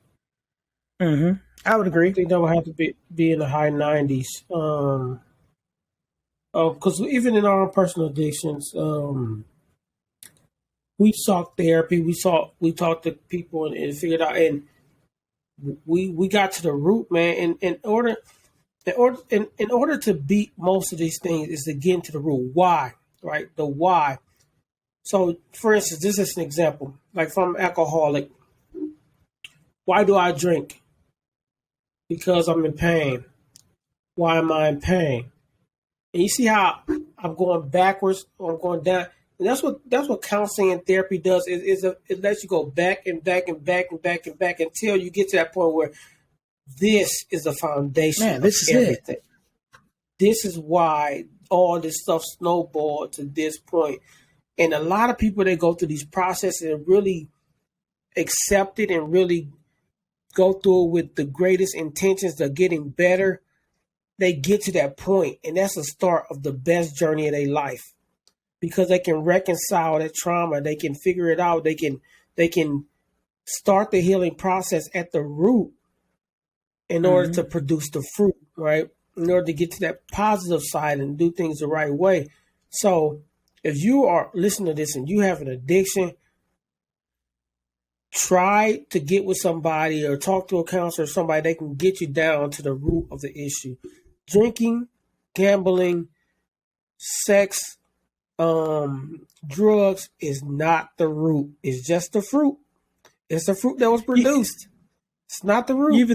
Mm-hmm. I would agree. I think that would have to be in the high 90s. Because even in our own personal addictions, we sought therapy. We talked to people and figured out, and we got to the root, man. And in order to beat most of these things is to get into the root. Why, right? The why. So, for instance, this is an example. Like, if I'm an alcoholic, why do I drink? Because I'm in pain. Why am I in pain? And you see how I'm going backwards or I'm going down. And that's what counseling and therapy does. It lets you go back and back and back and back and back until you get to that point where this is the foundation of everything. This is why all this stuff snowballed to this point. And a lot of people, they go through these processes and really accept it and really go through it with the greatest intentions of getting better. They get to that point, and that's the start of the best journey of their life, because they can reconcile that trauma. They can figure it out. They can start the healing process at the root in order to produce the fruit, right? In order to get to that positive side and do things the right way. So if you are listening to this and you have an addiction, try to get with somebody or talk to a counselor or somebody that can get you down to the root of the issue. Drinking, gambling, sex, drugs is not the root. It's just the fruit. It's the fruit that was produced. It's not the root. You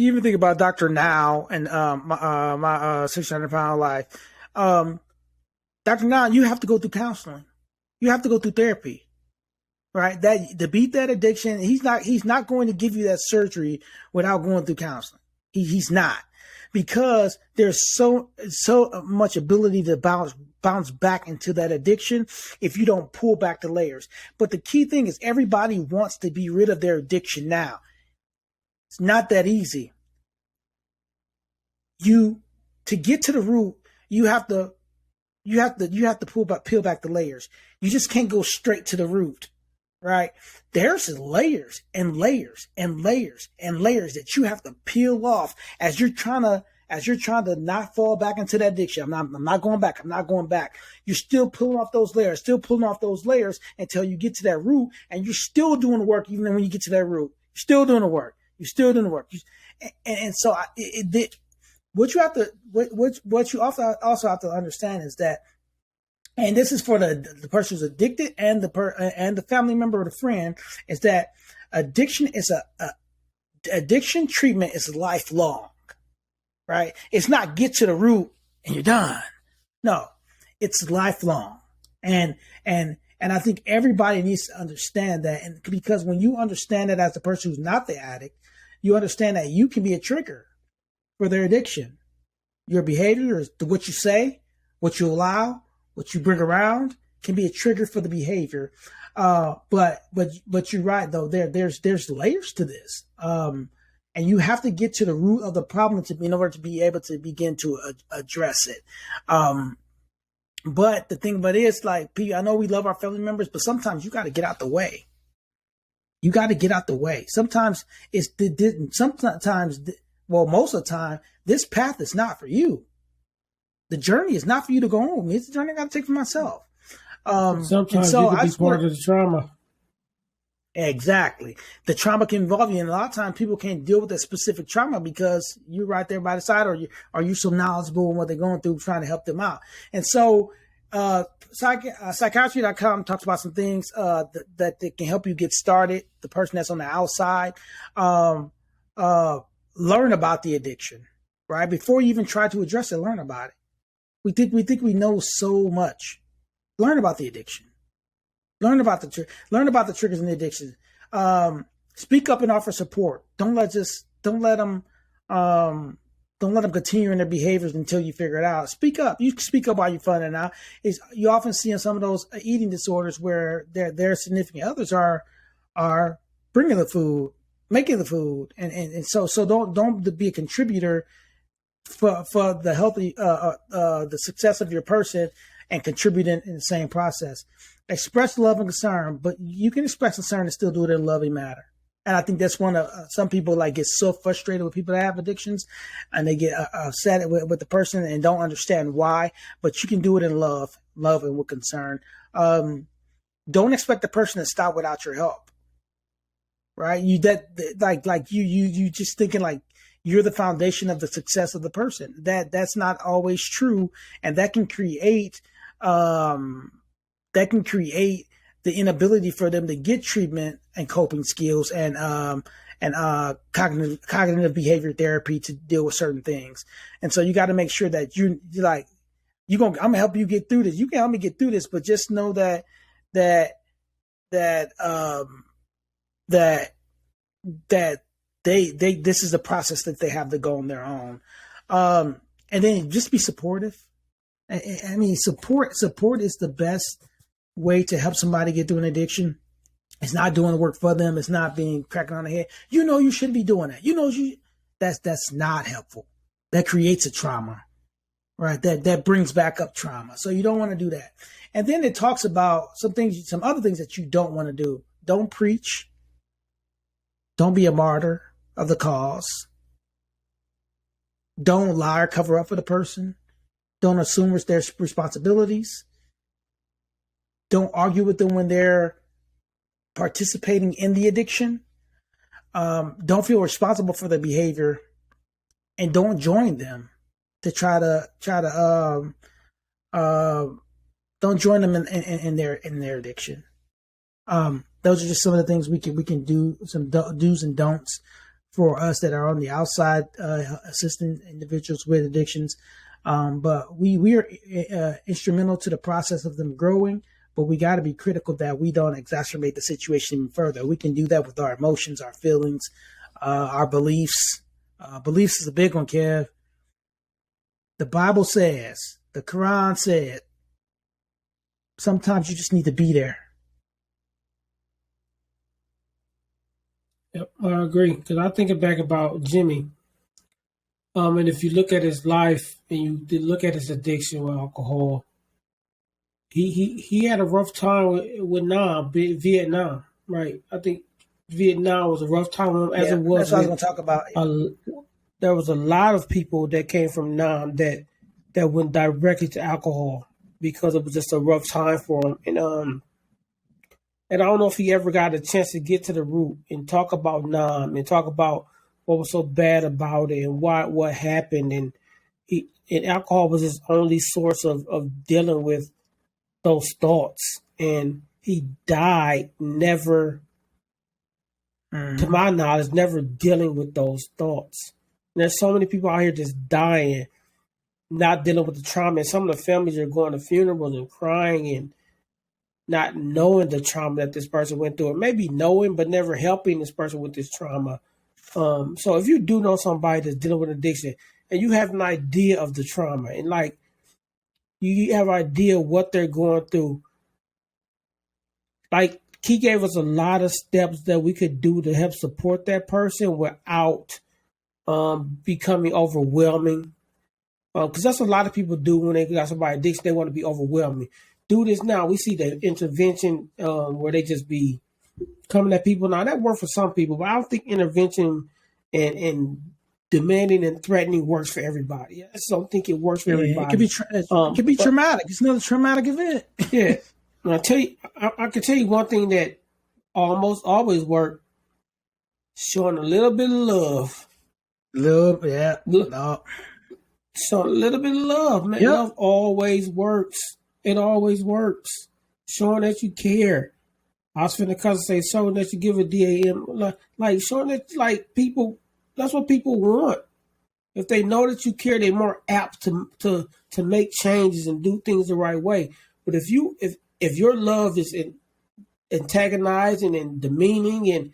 even think about Dr. Now and my 600-pound life. Dr. Now, you have to go through counseling. You have to go through therapy, right? That to beat that addiction, he's not going to give you that surgery without going through counseling. He's not, because there's so much ability to bounce back into that addiction if you don't pull back the layers. But the key thing is, everybody wants to be rid of their addiction now. It's not that easy. To get to the root, you have to peel back the layers. You just can't go straight to the root. right? There's layers and layers and layers and layers that you have to peel off as you're trying to not fall back into that addiction. I'm not going back. I'm not going back. You're still pulling off those layers until you get to that root, and you're still doing the work even when you get to that root. You're still doing the work. You're still doing the work. And so what you have to what you also have to understand is that, and this is for the person who's addicted and the family member or the friend, is that addiction addiction treatment is lifelong, right? It's not get to the root and you're done. No, it's lifelong. And I think everybody needs to understand that. And because when you understand that as the person who's not the addict, you understand that you can be a trigger for their addiction. Your behavior, what you say, what you allow, what you bring around can be a trigger for the behavior. But you're right though. There's layers to this. And you have to get to the root of the problem in order to be able to begin to address it. But the thing about it is, like, I know we love our family members, but sometimes you got to get out the way. You got to get out the way. Sometimes most of the time, this path is not for you. The journey is not for you to go home. It's the journey I got to take for myself. Sometimes you can be part of the trauma. Exactly. The trauma can involve you. And a lot of times people can't deal with that specific trauma because you're right there by the side, or you're so knowledgeable in what they're going through, trying to help them out. And so psychiatry.com talks about some things that can help you get started. The person that's on the outside, learn about the addiction, right? Before you even try to address it, learn about it. We think we know so much. Learn about the addiction. Learn about the triggers and the addiction. Speak up and offer support. Don't let them continue in their behaviors until you figure it out. Speak up. You can speak up while you're finding it out. You often see in some of those eating disorders where their significant others are bringing the food, making the food, and so don't be a contributor for the healthy the success of your person and contribute in the same process. Express love and concern, but you can express concern and still do it in a loving manner. And I think that's one of some people get so frustrated with people that have addictions, and they get upset with the person and don't understand why. But you can do it in love and with concern. Don't expect the person to stop without your help, right? You just thinking like you're the foundation of the success of the person. That's not always true, and that can create the inability for them to get treatment and coping skills and cognitive behavior therapy to deal with certain things. And so you got to make sure that I'm gonna help you get through this. You can help me get through this, but just know that they this is a process that they have to go on their own. And then just be supportive. I mean, support is the best way to help somebody get through an addiction. It's not doing the work for them. It's not being cracking on the head. You shouldn't be doing that. That's not helpful. That creates a trauma, right? That brings back up trauma. So you don't want to do that. And then it talks about some other things that you don't want to do. Don't preach. Don't be a martyr of the cause. Don't lie or cover up for the person. Don't assume their responsibilities. Don't argue with them when they're participating in the addiction. Don't feel responsible for their behavior, and don't join them to try to don't join them in their addiction. Those are just some of the things we can do, some do's and don'ts for us that are on the outside assisting individuals with addictions. But we are instrumental to the process of them growing, but we got to be critical that we don't exacerbate the situation even further. We can do that with our emotions, our feelings, our beliefs. Beliefs is a big one, Kev. The Bible says, the Quran said, sometimes you just need to be there. Yep, I agree. Because I think back about Jimmy. And if you look at his life and you look at his addiction with alcohol, he had a rough time with Vietnam. right? I think Vietnam was a rough time as Yeah, it was that's what I was with going to talk about. there was a lot of people that came from Nam that went directly to alcohol because it was just a rough time for them. And I don't know if he ever got a chance to get to the root and talk about Nam and talk about what was so bad about it and what happened. And alcohol was his only source of dealing with those thoughts. And he died never, to Mm-hmm. my knowledge, never dealing with those thoughts. And there's so many people out here just dying, not dealing with the trauma. And some of the families are going to funerals and crying and not knowing the trauma that this person went through, or maybe knowing but never helping this person with this trauma. So if you do know somebody that's dealing with addiction and you have an idea of the trauma and like you have an idea what they're going through, like he gave us a lot of steps that we could do to help support that person without becoming overwhelming. Because that's what a lot of people do when they got somebody addiction. They want to be overwhelming. Do this now. We see the intervention where they just be coming at people. Now that works for some people, but I don't think intervention and demanding and threatening works for everybody. I just don't think it works for everybody. It could be traumatic. It's another traumatic event. Yeah. And I can tell you one thing that almost always works: showing a little bit of love. Love, yeah. No. So a little bit of love, man. Yep. Love always works. It always works. Showing that you care. I was finna cousin say showing that you give a DAM, like showing that like people. That's what people want. If they know that you care, they're more apt to make changes and do things the right way. But if your love is antagonizing and demeaning, and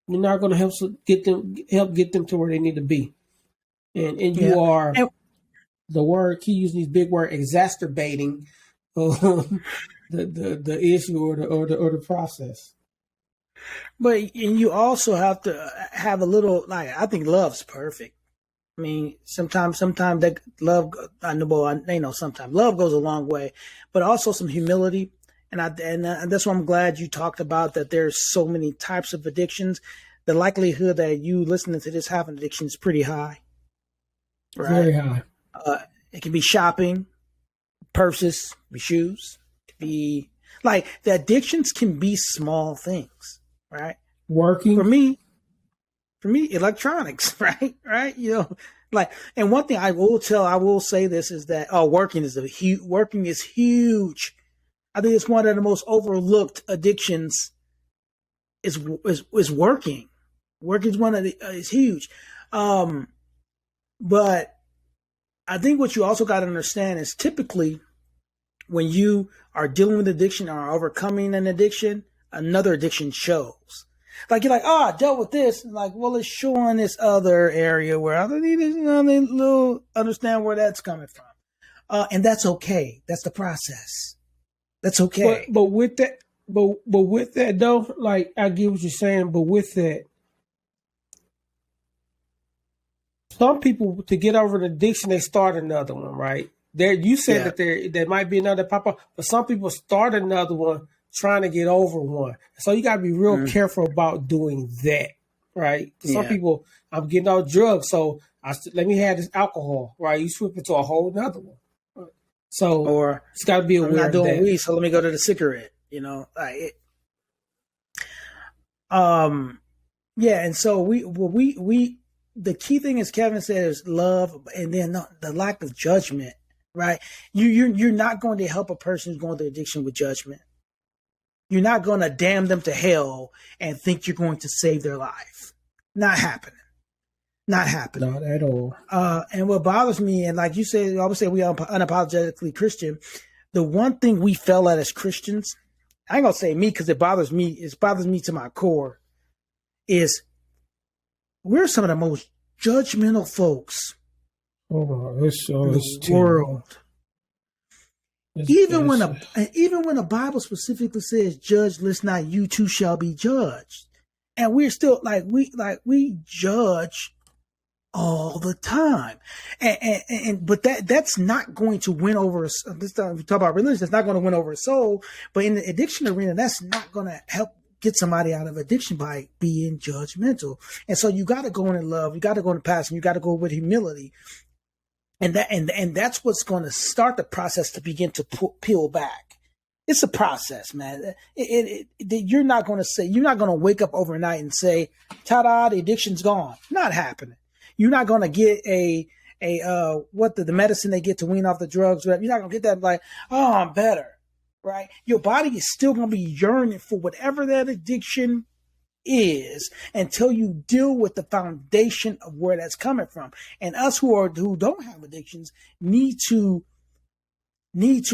you're not going to help get them to where they need to be. And you are the word he using these big word exacerbating the issue or the process. But and you also have to have a little like I think love's perfect. I mean, sometimes that love sometimes love goes a long way, but also some humility. And that's why I'm glad you talked about that. There's so many types of addictions. The likelihood that you listening to this have an addiction is pretty high. Right? Very high. It can be shopping, purses, be shoes, it can be like the addictions can be small things, right? Working for me, electronics, right? You know, like, and one thing I will say this is that working is huge. I think it's one of the most overlooked addictions. Is working. Working is is huge. But I think what you also got to understand is typically when you are dealing with addiction or overcoming an addiction, another addiction shows. Like you're like, I dealt with this. And like, well, it's showing this other area where I need to understand where that's coming from. And that's okay. That's the process. That's okay. But with that, with that though, like I get what you're saying, but with that, some people to get over the addiction, they start another one, right? You said that there might be another pop up, but some people start another one trying to get over one. So you got to be real careful about doing that, right? Some people, I'm getting off drugs, so let me have this alcohol, right? You switch it to a whole nother one. So or it's got to be aware. I'm not doing weed, so let me go to the cigarette. You know, and so we the key thing, as Kevin said, is love, and then the lack of judgment, right? You're not going to help a person who's going through addiction with judgment. You're not going to damn them to hell and think you're going to save their life. Not happening. Not happening. Not at all. And what bothers me, and like you said, I always say we are unapologetically Christian. The one thing we fell at as Christians, I ain't gonna say me because it bothers me. It bothers me to my core. Is we're some of the most judgmental folks in the world. Even when the Bible specifically says, "Judge, lest not you too shall be judged," and we're still we judge all the time. But that's not going to win over us. This time we talk about religion, that's not going to win over a soul. But in the addiction arena, that's not going to help get somebody out of addiction by being judgmental. And so you got to go in love, you got to go in passion, you got to go with humility. And that's what's going to start the process to begin to peel back. It's a process, man. You're not going to wake up overnight and say, ta-da, the addiction's gone. Not happening. You're not going to get the medicine they get to wean off the drugs. You're not going to get that like, oh, I'm better, right? Your body is still going to be yearning for whatever that addiction is until you deal with the foundation of where that's coming from. And us who don't have addictions need to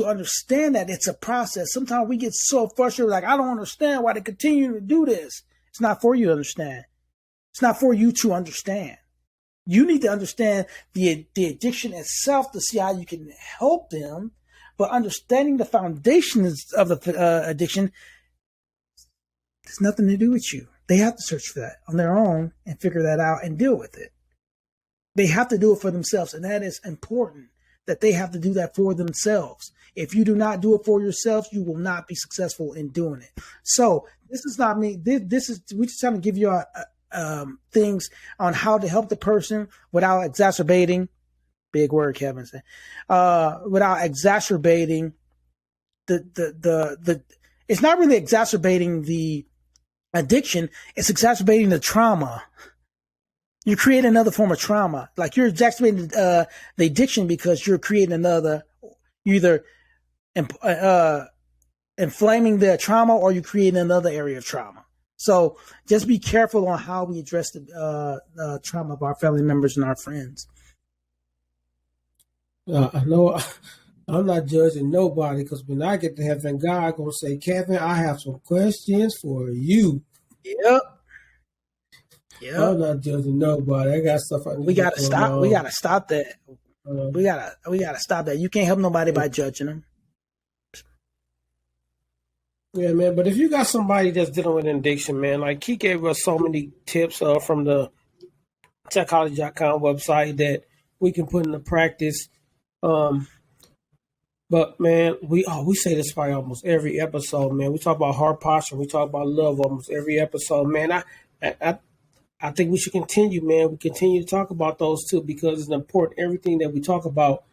understand that it's a process. Sometimes we get so frustrated, like, I don't understand why they continue to do this. It's not for you to understand. It's not for you to understand. You need to understand the addiction itself to see how you can help them. But understanding the foundations of the addiction has nothing to do with you. They have to search for that on their own and figure that out and deal with it. They have to do it for themselves. And that is important, that they have to do that for themselves. If you do not do it for yourself, you will not be successful in doing it. So this is not me. We're just trying to give you things on how to help the person without exacerbating, big word, Kevin said, without exacerbating it's not really exacerbating the addiction. It's exacerbating the trauma. You create another form of trauma. Like you're exacerbating the addiction because you're creating another, either inflaming the trauma or you're creating another area of trauma. So just be careful on how we address the trauma of our family members and our friends. I know I'm not judging nobody, because when I get to heaven, God gonna say, Kevin, I have some questions for you. Yep. I'm not judging nobody. I got stuff. We gotta stop. We gotta stop that. We gotta stop that. You can't help nobody by judging them. Yeah, man. But if you got somebody that's dealing with addiction, man, like he gave us so many tips from the psychology.com website that we can put into practice. But man, we say this probably almost every episode, man. We talk about heart posture, we talk about love almost every episode, man. I think we should continue, man. We continue to talk about those two because it's important. Everything that we talk about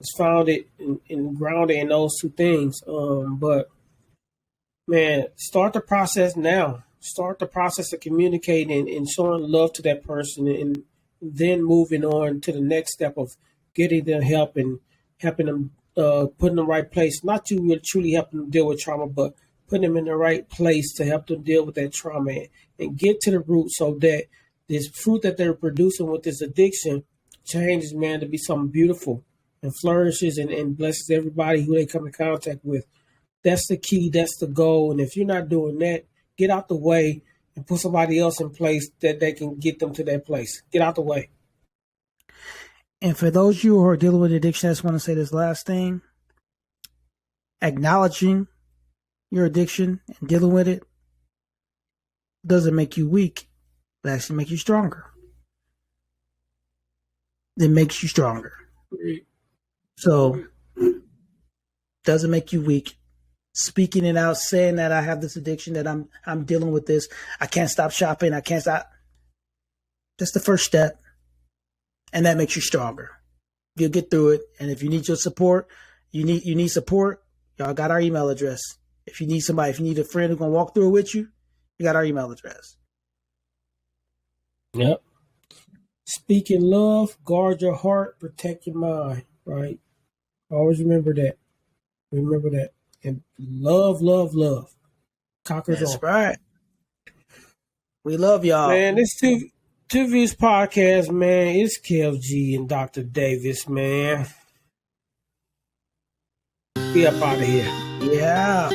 is founded and grounded in those two things. But man, start the process now. Start the process of communicating and showing love to that person, and then moving on to the next step of getting them help and helping them put in the right place. Not to really truly help them deal with trauma, but putting them in the right place to help them deal with that trauma and get to the root, so that this fruit that they're producing with this addiction changes, man, to be something beautiful and flourishes and blesses everybody who they come in contact with. That's the key. That's the goal. And if you're not doing that, get out the way and put somebody else in place that they can get them to that place. Get out the way. And for those of you who are dealing with addiction, I just want to say this last thing. Acknowledging your addiction and dealing with it doesn't make you weak. It actually makes you stronger. It makes you stronger. So, doesn't make you weak. Speaking it out, saying that I have this addiction, that I'm dealing with this. I can't stop shopping. I can't stop. That's the first step. And that makes you stronger. You'll get through it. And if you need your support, you need support, y'all got our email address. If you need somebody, if you need a friend who's going to walk through it with you, you got our email address. Yep. Speak in love, guard your heart, protect your mind, right? Always remember that. Remember that. And love, love, love conquers all. That's right. We love y'all. Man, this TuVues podcast, man. It's KFG and Dr. Davis, man. Be up out of here. Yeah.